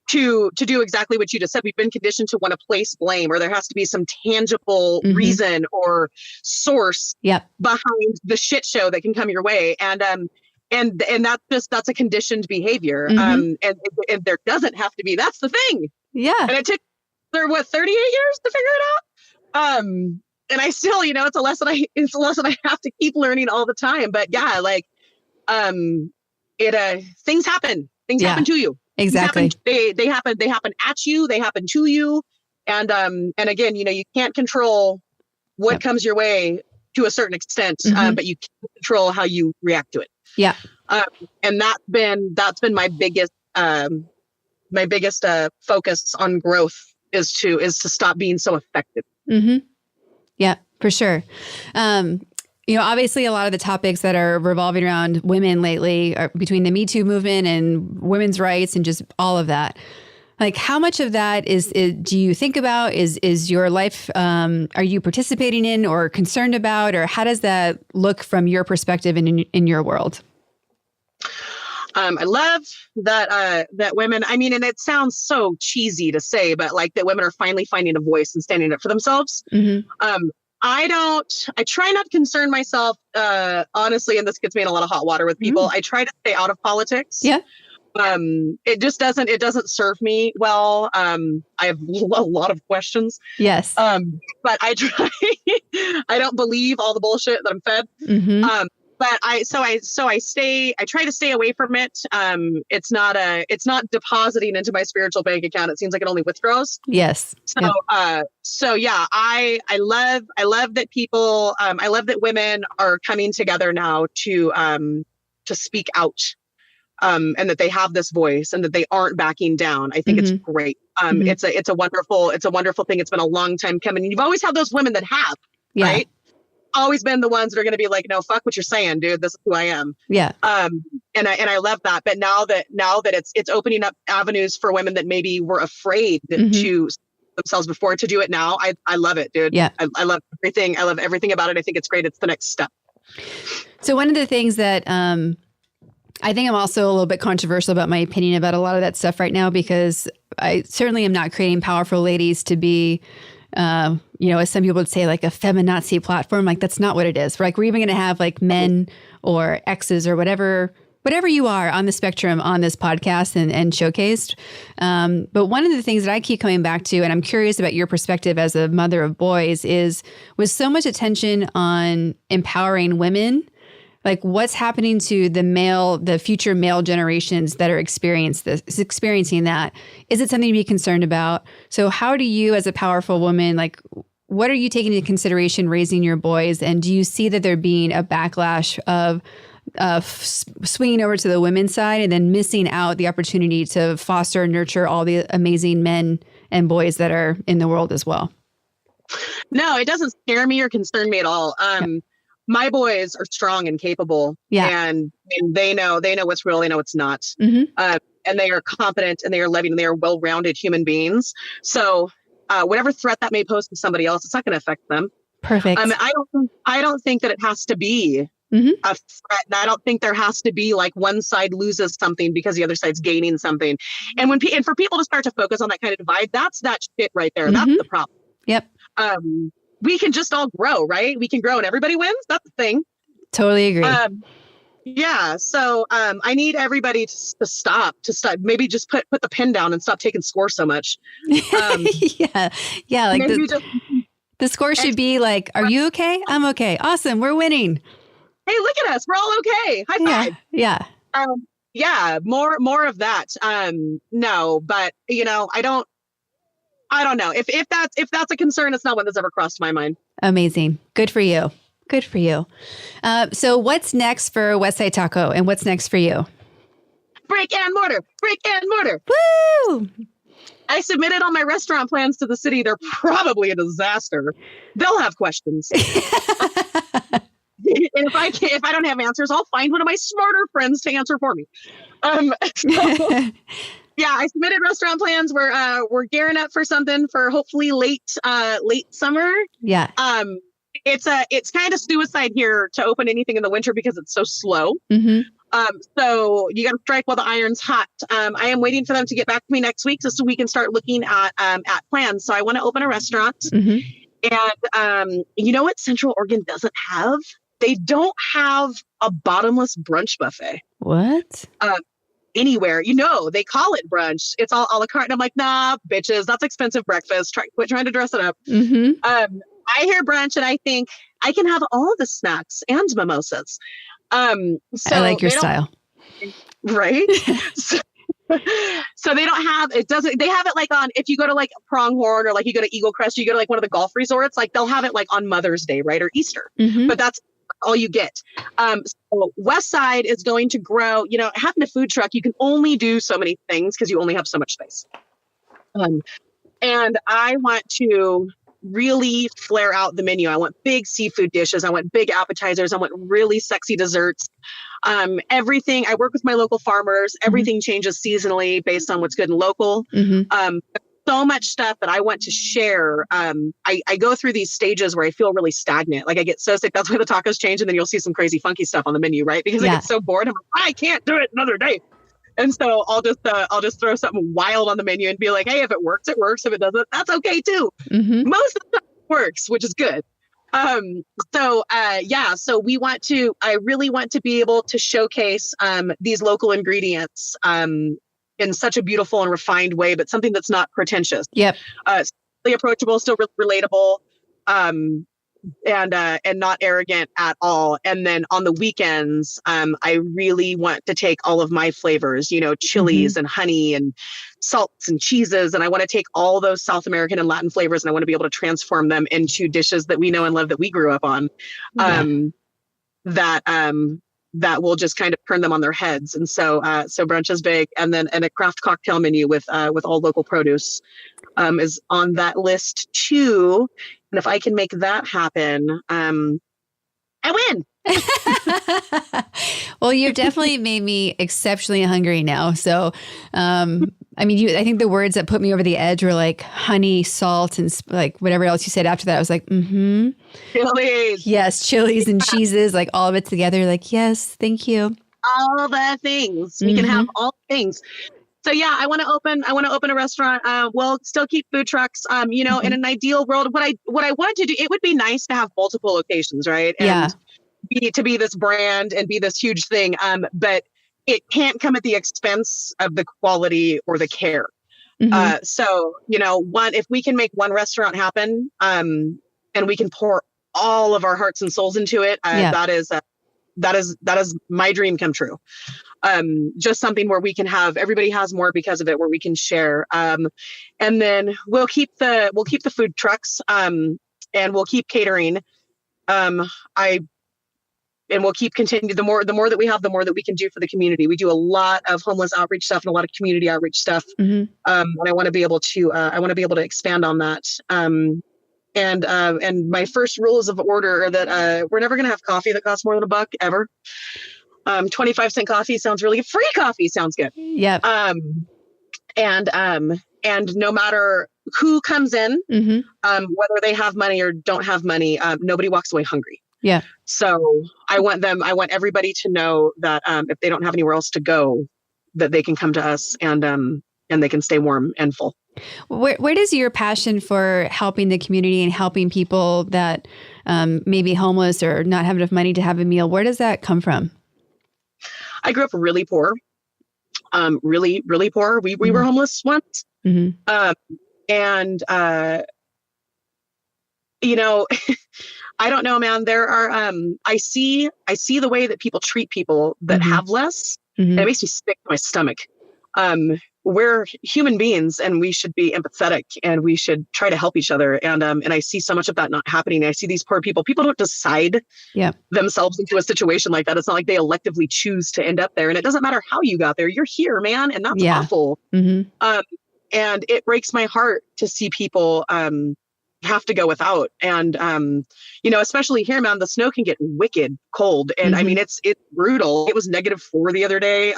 S1: to do exactly what you just said. We've been conditioned to want to place blame, or there has to be some tangible reason or source behind the shit show that can come your way. And that's a conditioned behavior. And there doesn't have to be. That's the thing.
S2: Yeah.
S1: And it took 38 years to figure it out. And I still, you know, it's a lesson I have to keep learning all the time. But yeah, like, things happen to you.
S2: Exactly.
S1: They happen at you, they happen to you. And again, you know, you can't control what comes your way to a certain extent, but you can control how you react to it.
S2: Yeah.
S1: And that's been my biggest focus on growth is to stop being so affected.
S2: Mm-hmm. Yeah, for sure. You know, obviously a lot of the topics that are revolving around women lately are between the Me Too movement and women's rights and just all of that. Like, how much of that do you think about? Is your life, are you participating in or concerned about, or how does that look from your perspective in your world?
S1: I love that women, I mean, and it sounds so cheesy to say, but like that women are finally finding a voice and standing up for themselves. I try not to concern myself, honestly, and this gets me in a lot of hot water with people. I try to stay out of politics. Yeah. It doesn't serve me well. I have a lot of questions.
S2: Yes.
S1: But I try, I don't believe all the bullshit that I'm fed. But I try to stay away from it. It's not depositing into my spiritual bank account. It seems like it only withdraws.
S2: Yes.
S1: So yeah, I love that people, I love that women are coming together now to speak out, and that they have this voice and that they aren't backing down. I think it's great. It's a wonderful thing. It's been a long time coming. And you've always had those women that have, right? Always been the ones that are going to be like, no, fuck what you're saying, dude. This is who I am. Yeah. And I love that. But now that it's opening up avenues for women that maybe were afraid to themselves before to do it now. I love it, dude. Yeah. I love everything. I love everything about it. I think it's great. It's the next step.
S2: So one of the things that I think I'm also a little bit controversial about my opinion about a lot of that stuff right now, because I certainly am not creating Powerful Ladies to be, as some people would say, like a feminazi platform. Like, that's not what it is. We're even going to have like men or exes or whatever you are on the spectrum on this podcast and showcased. But one of the things that I keep coming back to, and I'm curious about your perspective as a mother of boys, was so much attention on empowering women. Like, what's happening to the future male generations that are experiencing that? Is it something to be concerned about? So how do you, as a powerful woman, like, what are you taking into consideration raising your boys? And do you see that there being a backlash of swinging over to the women's side and then missing out the opportunity to foster and nurture all the amazing men and boys that are in the world as well?
S1: No, it doesn't scare me or concern me at all. My boys are strong and capable, and they know what's real, they know what's not. Mm-hmm. And they are competent, and they are loving, and they are well-rounded human beings. So whatever threat that may pose to somebody else, it's not going to affect them.
S2: Perfect.
S1: I don't think that it has to be a threat. And I don't think there has to be like one side loses something because the other side's gaining something. And and for people to start to focus on that kind of divide, that's that shit right there. Mm-hmm. That's the problem.
S2: Yep.
S1: We can just all grow, right? We can grow and everybody wins. That's the thing.
S2: Totally agree.
S1: So I need everybody to stop. Maybe just put the pen down and stop taking score so much.
S2: Yeah. Like the score should be like, are you okay? I'm okay. Awesome. We're winning.
S1: Hey, look at us. We're all okay. High five.
S2: Yeah.
S1: More of that. No, but I don't know if that's a concern. It's not one that's ever crossed my mind.
S2: Amazing. Good for you. So what's next for Westside Taco, and what's next for you?
S1: Brick and mortar.
S2: Woo!
S1: I submitted all my restaurant plans to the city. They're probably a disaster. They'll have questions. And if I don't have answers, I'll find one of my smarter friends to answer for me. Yeah, I submitted restaurant plans. We're gearing up for something for hopefully late summer.
S2: Yeah.
S1: It's kind of suicide here to open anything in the winter because it's so slow.
S2: Mm-hmm.
S1: So you got to strike while the iron's hot. I am waiting for them to get back to me next week so we can start looking at plans. So I want to open a restaurant. Mm-hmm. And you know what Central Oregon doesn't have? They don't have a bottomless brunch buffet.
S2: What?
S1: Anywhere, they call it brunch. It's all a la carte. And I'm like, nah, bitches, that's expensive breakfast. Quit trying to dress it up.
S2: Mm-hmm.
S1: I hear brunch and I think I can have all of the snacks and mimosas. So
S2: I like your style.
S1: Right? So they don't have, they have it like on, if you go to like Pronghorn or like you go to Eagle Crest, you go to like one of the golf resorts, like they'll have it like on Mother's Day, right? Or Easter. Mm-hmm. But that's all you get. So West Side is going to grow. Having a food truck, you can only do so many things because you only have so much space. And I want to really flare out the menu. I want big seafood dishes. I want big appetizers. I want really sexy desserts. Everything. I work with my local farmers. Everything changes seasonally based on what's good and local. Mm-hmm. So much stuff that I want to share. I go through these stages where I feel really stagnant. Like I get so sick. That's why the tacos change. And then you'll see some crazy funky stuff on the menu, right? Because I get so bored. I'm like, I can't do it another day. And so I'll just throw something wild on the menu and be like, hey, if it works, it works. If it doesn't, that's okay too. Mm-hmm. Most of the stuff works, which is good. So I really want to be able to showcase these local ingredients in such a beautiful and refined way, but something that's not pretentious.
S2: Yep.
S1: Really approachable, still relatable, and not arrogant at all. And then on the weekends, I really want to take all of my flavors, chilies mm-hmm. and honey and salts and cheeses. And I want to take all those South American and Latin flavors, and I want to be able to transform them into dishes that we know and love, that we grew up on, that will just kind of turn them on their heads. And so brunch is big. And a craft cocktail menu with all local produce is on that list too. And if I can make that happen, I win.
S2: Well, you've definitely made me exceptionally hungry now. So I mean, I think the words that put me over the edge were like honey, salt, and like whatever else you said after that. I was like,
S1: Chilies.
S2: Yes, chilies and cheeses, like all of it together. Like, yes, thank you.
S1: All the things. We can have all things. So yeah, I want to open a restaurant. We'll still keep food trucks. In an ideal world, what I want to do, it would be nice to have multiple locations, right? And to be this brand and be this huge thing. But it can't come at the expense of the quality or the care. So, if we can make one restaurant happen, and we can pour all of our hearts and souls into it, that is my dream come true. Just something where we can have, everybody has more because of it, where we can share. And then we'll keep the food trucks, and we'll keep catering. And we'll keep continuing. The more that we have, the more that we can do for the community. We do a lot of homeless outreach stuff and a lot of community outreach stuff. And I want to be able to expand on that. And my first rules of order are that we're never going to have coffee that costs more than $1 ever. 25-cent coffee sounds really good. Free coffee sounds good.
S2: Yeah.
S1: And no matter who comes in, whether they have money or don't have money, nobody walks away hungry.
S2: Yeah.
S1: So I want everybody to know that if they don't have anywhere else to go, that they can come to us and they can stay warm and full.
S2: Where does your passion for helping the community and helping people that may be homeless or not have enough money to have a meal, where does that come from?
S1: I grew up really poor, really, really poor. We were homeless once. I don't know, man. There are, I see the way that people treat people that have less, and it makes me sick to my stomach. We're human beings and we should be empathetic and we should try to help each other. And I see so much of that not happening. I see these poor people don't decide themselves into a situation like that. It's not like they electively choose to end up there, and it doesn't matter how you got there. You're here, man. And that's awful. And it breaks my heart to see people, have to go without. And, especially here, man, the snow can get wicked cold. And I mean, it's brutal. It was -4 the other day.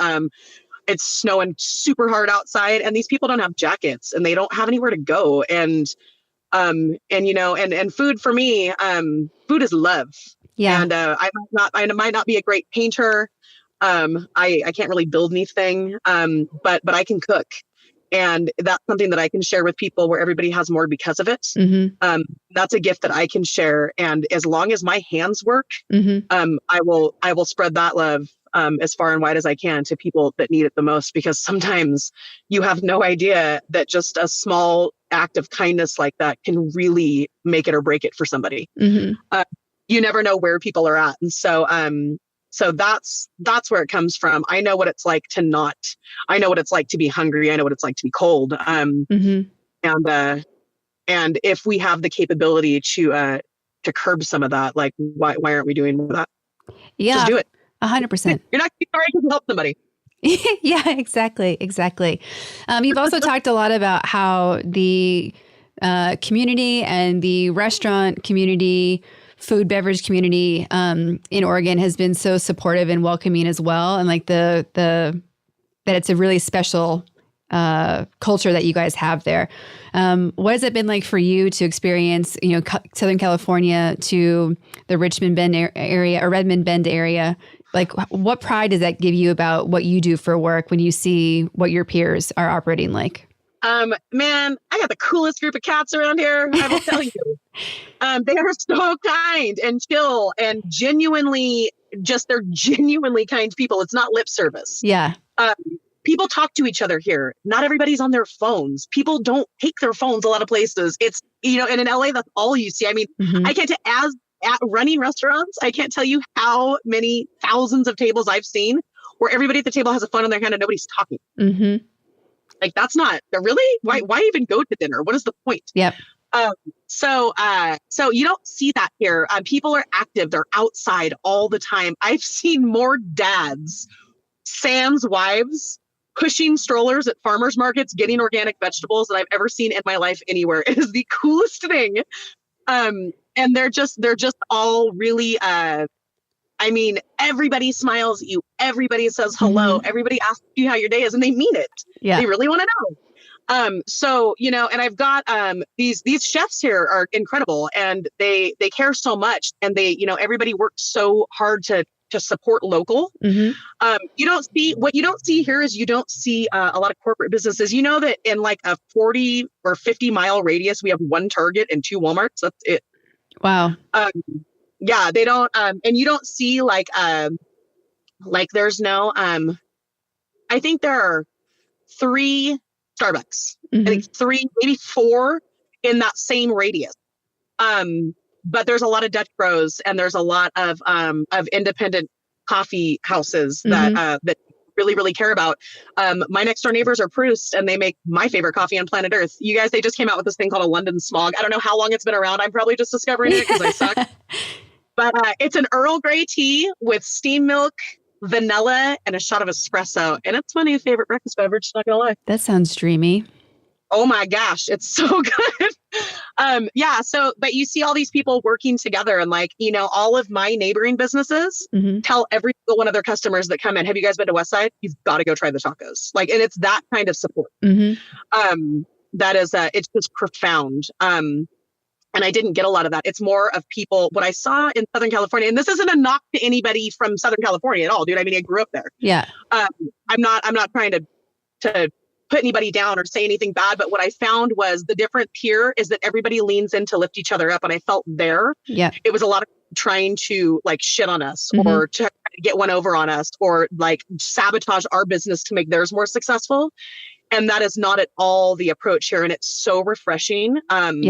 S1: It's snowing super hard outside, and these people don't have jackets and they don't have anywhere to go. And food for me, food is love. Yeah. And, I might not be a great painter. I can't really build anything. But I can cook. And that's something that I can share with people where everybody has more because of it. That's a gift that I can share. And as long as my hands work, I will spread that love as far and wide as I can to people that need it the most, because sometimes you have no idea that just a small act of kindness like that can really make it or break it for somebody. You never know where people are at. And so that's where it comes from. I know what it's like I know what it's like to be hungry. I know what it's like to be cold. And if we have the capability to curb some of that, like why aren't we doing more of that?
S2: Yeah.
S1: Just do it.
S2: 100%.
S1: You're not sorry to help somebody.
S2: Yeah, exactly. You've also talked a lot about how the community and the restaurant community, food beverage community in Oregon has been so supportive and welcoming as well, and like that it's a really special culture that you guys have there. What has it been like for you to experience, Southern California to the Richmond Bend area or Redmond Bend area? Like, what pride does that give you about what you do for work when you see what your peers are operating like?
S1: Man, I got the coolest group of cats around here. I will tell you. They are so kind and chill and they're genuinely kind people. It's not lip service.
S2: Yeah.
S1: People talk to each other here. Not everybody's on their phones. People don't take their phones a lot of places. It's, and in LA, that's all you see. I mean, I can't at running restaurants, I can't tell you how many thousands of tables I've seen where everybody at the table has a phone in their hand and nobody's talking. Like, that's not really why even go to dinner? What is the point?
S2: Yep.
S1: So you don't see that here. People are active. They're outside all the time. I've seen more dads, sans wives, pushing strollers at farmers markets, getting organic vegetables than I've ever seen in my life anywhere. It is the coolest thing. And they're just all really, I mean, everybody smiles at you. Everybody says hello. Everybody asks you how your day is, and they mean it.
S2: Yeah.
S1: They really want to know. So, and I've got these chefs here are incredible, and they care so much, and they, everybody works so hard to support local. You don't see here is you don't see a lot of corporate businesses. You know that in like a 40 or 50 mile radius, we have one Target and 2 Walmarts. That's it.
S2: Wow.
S1: Yeah, they don't. And you don't see like there's no. I think there are 3 Starbucks. I think 3, maybe 4 in that same radius. But there's a lot of Dutch Bros, and there's a lot of independent coffee houses that really, really care about. My next door neighbors are Proust, and they make my favorite coffee on planet Earth. You guys, they just came out with this thing called a London Smog. I don't know how long it's been around. I'm probably just discovering it because I suck. But it's an Earl Grey tea with steamed milk, vanilla, and a shot of espresso. And it's my new favorite breakfast beverage, not gonna lie.
S2: That sounds dreamy.
S1: Oh my gosh, it's so good. But you see all these people working together, and all of my neighboring businesses tell every single one of their customers that come in, have you guys been to Westside? You've got to go try the tacos. And it's that kind of support. That is, it's just profound. And I didn't get a lot of that. It's more of people, what I saw in Southern California, and this isn't a knock to anybody from Southern California at all, dude. I mean, I grew up there.
S2: Yeah.
S1: I'm not trying to put anybody down or say anything bad, but what I found was the difference here is that everybody leans in to lift each other up. And I felt there, it was a lot of trying to shit on us or to get one over on us or sabotage our business to make theirs more successful. And that is not at all the approach here. And it's so refreshing. I'm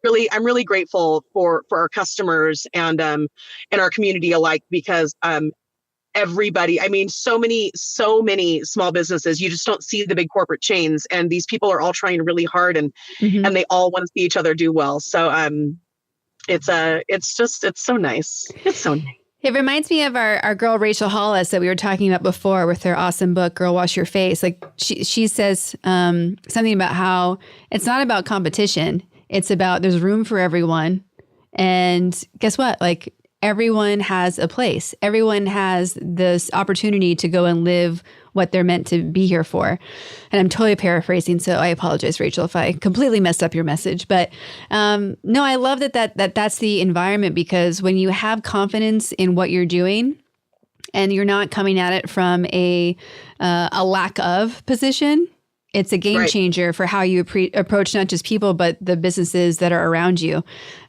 S1: really grateful for our customers and our community alike, because everybody, I mean, so many small businesses, you just don't see the big corporate chains, and these people are all trying really hard, and they all want to see each other do well. So it's so nice. It's so nice.
S2: It reminds me of our girl Rachel Hollis that we were talking about before with her awesome book, Girl Wash Your Face. She says something about how it's not about competition. It's about there's room for everyone. And guess what? Everyone has a place. Everyone has this opportunity to go and live what they're meant to be here for. And I'm totally paraphrasing, so I apologize, Rachel, if I completely messed up your message. But no, I love that's the environment, because when you have confidence in what you're doing and you're not coming at it from a lack of position, it's a game changer for how you approach not just people, but the businesses that are around you.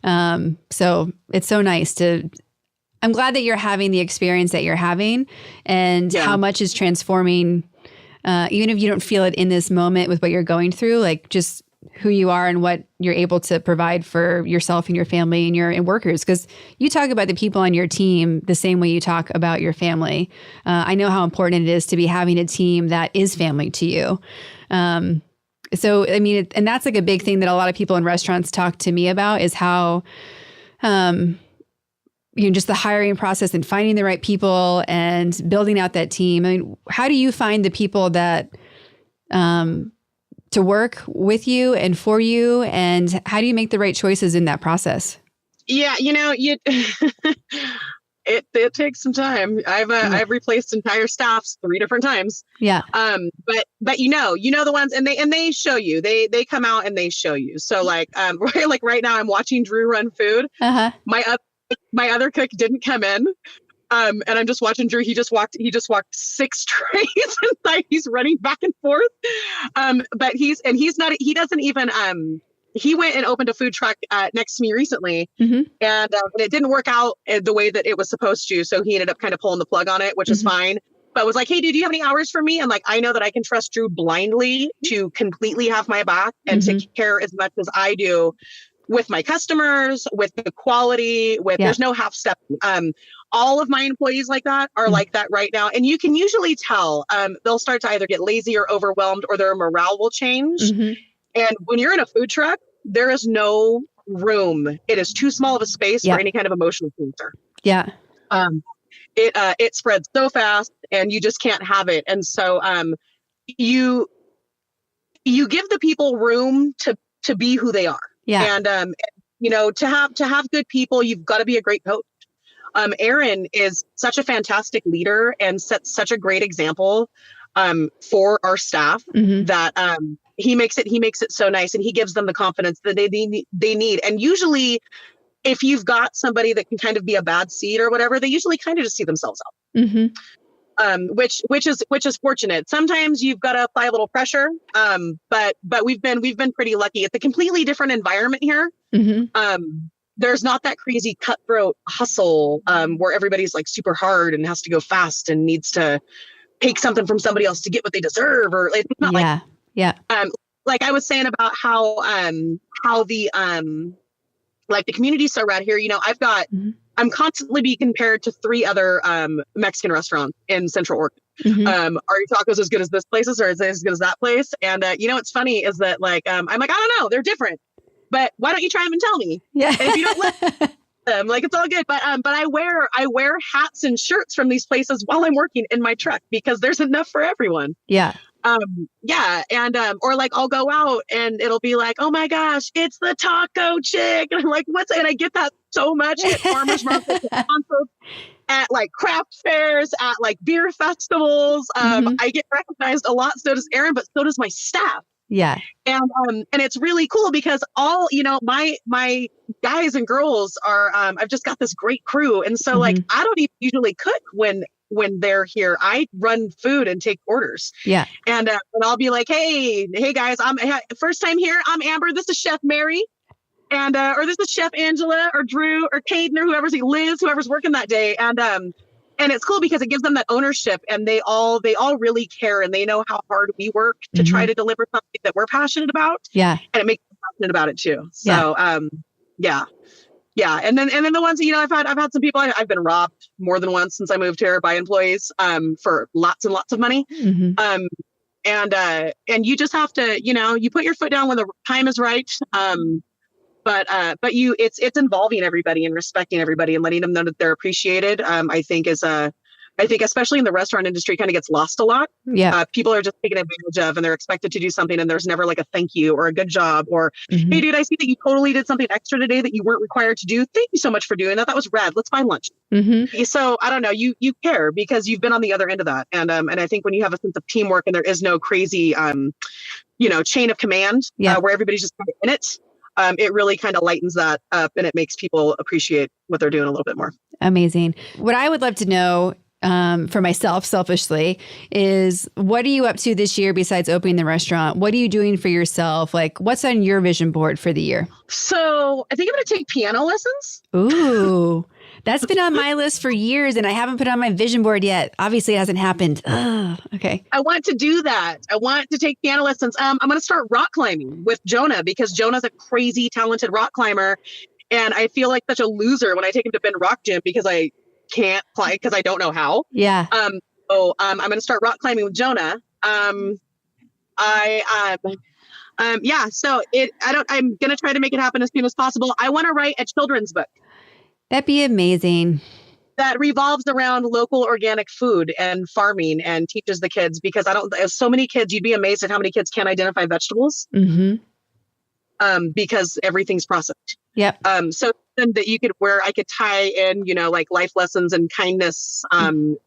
S2: So it's so nice I'm glad that you're having the experience that you're having, and how much is transforming, even if you don't feel it in this moment with what you're going through, just who you are and what you're able to provide for yourself and your family and your workers. Because you talk about the people on your team the same way you talk about your family. I know how important it is to be having a team that is family to you. So, I mean, and that's a big thing that a lot of people in restaurants talk to me about, is how, just the hiring process and finding the right people and building out that team. I mean, how do you find the people that, to work with you and for you, and how do you make the right choices in that process?
S1: Yeah, it takes some time. I've replaced entire staffs 3 different times. Yeah. But the ones, and they show you, they come out and they show you. So right now I'm watching Drew run food. My other cook didn't come in. And I'm just watching Drew. He just walked 6 trays inside. He's running back and forth. But he went and opened a food truck next to me recently, and it didn't work out the way that it was supposed to. So he ended up kind of pulling the plug on it, which is fine. But was like, hey, dude, do you have any hours for me? And I know that I can trust Drew blindly to completely have my back and to care as much as I do with my customers, with the quality, there's no half step. All of my employees like that are like that right now. And you can usually tell they'll start to either get lazy or overwhelmed, or their morale will change. And when you're in a food truck, there is no room. It is too small of a space for any kind of emotional cancer. Yeah. It spreads so fast, and you just can't have it. And so you give the people room to be who they are. Yeah. And to have good people, you've got to be a great coach. Aaron is such a fantastic leader and sets such a great example for our staff that he makes it so nice, and he gives them the confidence that they need. And usually, if you've got somebody that can kind of be a bad seed or whatever, they usually kind of just see themselves out. Which is fortunate. Sometimes you've got to apply a little pressure, but we've been pretty lucky. It's a completely different environment here. There's not that crazy cutthroat hustle where everybody's like super hard and has to go fast and needs to take something from somebody else to get what they deserve, or it's not like I was saying about how the like the community's so rad here. You know, I'm constantly being compared to 3 other Mexican restaurants in Central Oregon. Are your tacos as good as this place's, or is it as good as that place? And you know, what's funny is that like I'm like, I don't know, they're different, but why don't you try them and tell me? Yeah. And if you don't let them, like, it's all good. But I wear hats and shirts from these places while I'm working in my truck because there's enough for everyone.
S2: Yeah.
S1: And or like I'll go out and it'll be like, oh my gosh, it's the taco chick. And I'm like, and I get that so much at farmers markets, at like craft fairs, at like beer festivals. I get recognized a lot. So does Aaron, but so does my staff.
S2: Yeah.
S1: And it's really cool because all, you know, my guys and girls are, I've just got this great crew. And so like, I don't even usually cook when they're here. I run food and take orders.
S2: Yeah.
S1: And I'll be like, hey guys, I'm first time here. I'm Amber. This is Chef Mary. And, or this is Chef Angela or Drew or Caden or whoever's working that day. And it's cool because it gives them that ownership, and they all really care, and they know how hard we work to try to deliver something that we're passionate about. Yeah. And it makes them passionate about it too. So, yeah. And then the ones that, you know, I've had some people, I've been robbed more than once since I moved here by employees, for lots and lots of money. And you just have to, you know, you put your foot down when the time is right. But it's involving everybody and respecting everybody and letting them know that they're appreciated. I think especially in the restaurant industry kind of gets lost a lot. Yeah. People are just taken advantage of, and they're expected to do something, and there's never like a thank you or a good job or, hey dude, I see that you totally did something extra today that you weren't required to do. Thank you so much for doing that. That was rad. Let's buy lunch. So I don't know, you care because you've been on the other end of that. And I think when you have a sense of teamwork and there is no crazy, you know, chain of command, where everybody's just kind of in it. It really kind of lightens that up, and it makes people appreciate what they're doing a little bit more.
S2: Amazing. What I would love to know for myself, selfishly, is what are you up to this year besides opening the restaurant? What are you doing for yourself? Like, what's on your vision board for the year?
S1: So I think I'm going to take piano lessons.
S2: Ooh, that's been on my list for years, and I haven't put it on my vision board yet. Obviously, it hasn't happened. Okay.
S1: I want to do that. I want to take piano lessons. I'm going to start rock climbing with Jonah because Jonah's a crazy talented rock climber. And I feel like such a loser when I take him to Bend Rock Gym because I can't climb because I don't know how. Yeah. So I'm going to start rock climbing with Jonah. So I'm going to try to make it happen as soon as possible. I want to write a children's book.
S2: That'd be amazing.
S1: That revolves around local organic food and farming and teaches the kids, because so many kids, you'd be amazed at how many kids can't identify vegetables. Because everything's processed. Yep. So that where I could tie in, you know, like life lessons and kindness, and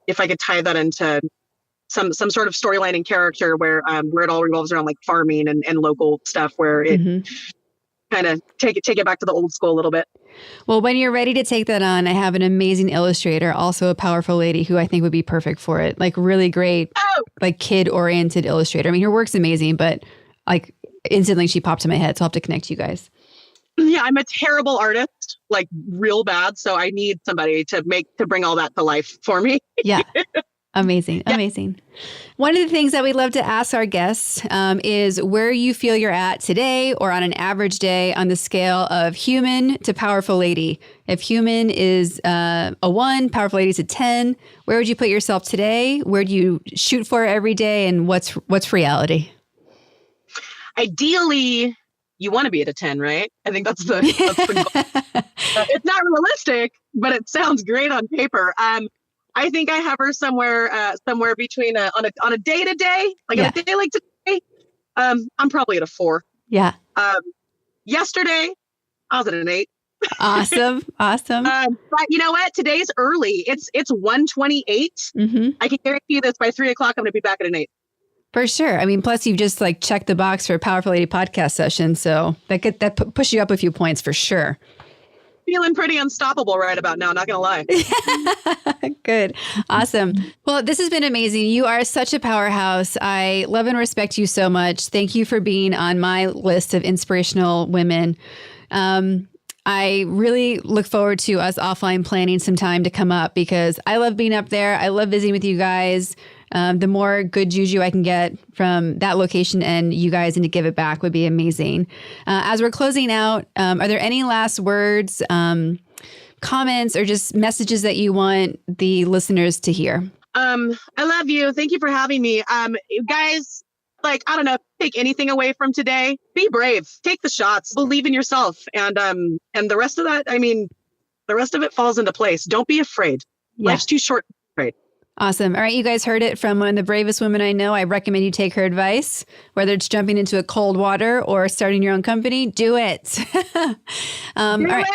S1: if I could tie that into some sort of storyline and character where it all revolves around like farming and local stuff, where it kind of take it back to the old school a little bit.
S2: Well, when you're ready to take that on, I have an amazing illustrator, also a powerful lady who I think would be perfect for it. Like really great, like kid-oriented illustrator. I mean, her work's amazing, but like instantly she popped in my head. So I'll have to connect you guys.
S1: Yeah, I'm a terrible artist, like real bad. So I need somebody to bring all that to life for me.
S2: Yeah. Amazing. Yeah. Amazing. One of the things that we love to ask our guests is where you feel you're at today or on an average day on the scale of human to powerful lady. If human is a 1, powerful lady is a 10, where would you put yourself today? Where do you shoot for every day? And what's reality?
S1: Ideally, you want to be at a 10, right? I think that's the goal. It's not realistic, but it sounds great on paper. I think I have her somewhere between on a day to day, like on a day like today. I'm probably at a 4. Yeah. Yesterday, I was at an 8.
S2: Awesome.
S1: But you know what? Today's early. It's 1:28. I can guarantee you this, by 3:00, I'm going to be back at an 8.
S2: For sure. I mean, plus you've just like checked the box for a Powerful Lady podcast session. So that push you up a few points for sure.
S1: Feeling pretty unstoppable right about now, not going to lie.
S2: Good. Awesome. Well, this has been amazing. You are such a powerhouse. I love and respect you so much. Thank you for being on my list of inspirational women. I really look forward to us offline planning some time to come up because I love being up there. I love visiting with you guys. The more good juju I can get from that location and you guys and to give it back would be amazing. As we're closing out, are there any last words, comments, or just messages that you want the listeners to hear?
S1: I love you. Thank you for having me. You guys, I don't know, take anything away from today. Be brave. Take the shots. Believe in yourself. And the rest of that, the rest of it falls into place. Don't be afraid. Yeah. Life's too short to be afraid.
S2: Awesome. All right. You guys heard it from one of the bravest women I know. I recommend you take her advice, whether it's jumping into a cold water or starting your own company. Do it. All right.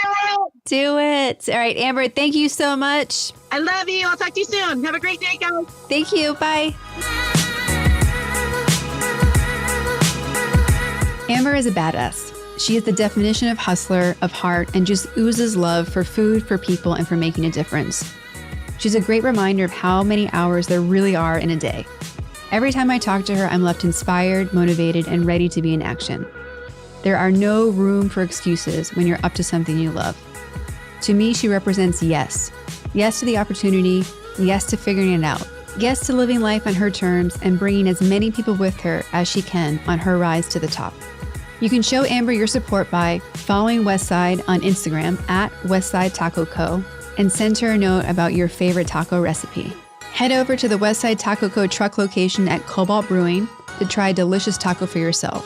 S2: Do it. All right. Amber, thank you so much.
S1: I love you. I'll talk to you soon. Have a great day, guys.
S2: Thank you. Bye. Amber is a badass. She is the definition of hustler, of heart, and just oozes love for food, for people, and for making a difference. She's a great reminder of how many hours there really are in a day. Every time I talk to her, I'm left inspired, motivated, and ready to be in action. There are no room for excuses when you're up to something you love. To me, she represents yes. Yes to the opportunity, yes to figuring it out, yes to living life on her terms and bringing as many people with her as she can on her rise to the top. You can show Amber your support by following Westside on Instagram at Westside Taco Co. and send her a note about your favorite taco recipe. Head over to the Westside Taco Co. truck location at Cobalt Brewing to try a delicious taco for yourself.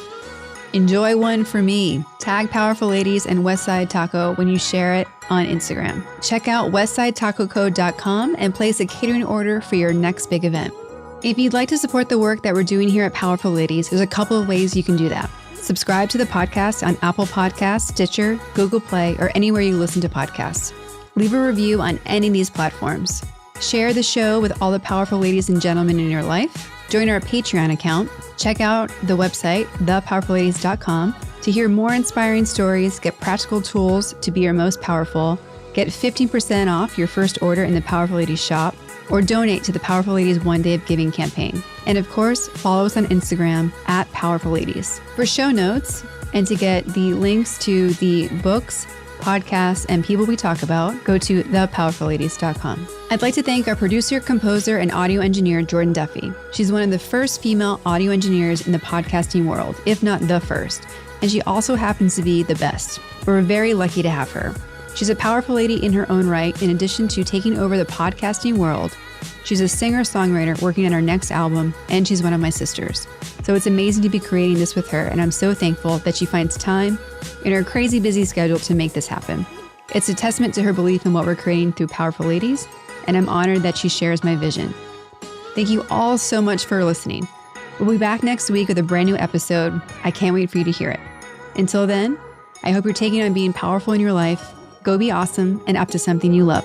S2: Enjoy one for me. Tag Powerful Ladies and Westside Taco when you share it on Instagram. Check out westsidetacoco.com and place a catering order for your next big event. If you'd like to support the work that we're doing here at Powerful Ladies, there's a couple of ways you can do that. Subscribe to the podcast on Apple Podcasts, Stitcher, Google Play, or anywhere you listen to podcasts. Leave a review on any of these platforms. Share the show with all the powerful ladies and gentlemen in your life. Join our Patreon account. Check out the website, thepowerfulladies.com, to hear more inspiring stories, get practical tools to be your most powerful, get 15% off your first order in the Powerful Ladies shop, or donate to the Powerful Ladies One Day of Giving campaign. And of course, follow us on Instagram at Powerful Ladies. For show notes and to get the links to the books, podcasts, and people we talk about, go to thepowerfulladies.com. I'd like to thank our producer, composer, and audio engineer, Jordan Duffy. She's one of the first female audio engineers in the podcasting world, if not the first, and she also happens to be the best. We're very lucky to have her. She's a powerful lady in her own right. In addition to taking over the podcasting world, she's a singer-songwriter working on her next album, and she's one of my sisters. So it's amazing to be creating this with her, and I'm so thankful that she finds time in her crazy busy schedule to make this happen. It's a testament to her belief in what we're creating through Powerful Ladies, and I'm honored that she shares my vision. Thank you all so much for listening. We'll be back next week with a brand new episode. I can't wait for you to hear it. Until then, I hope you're taking on being powerful in your life. Go be awesome and up to something you love.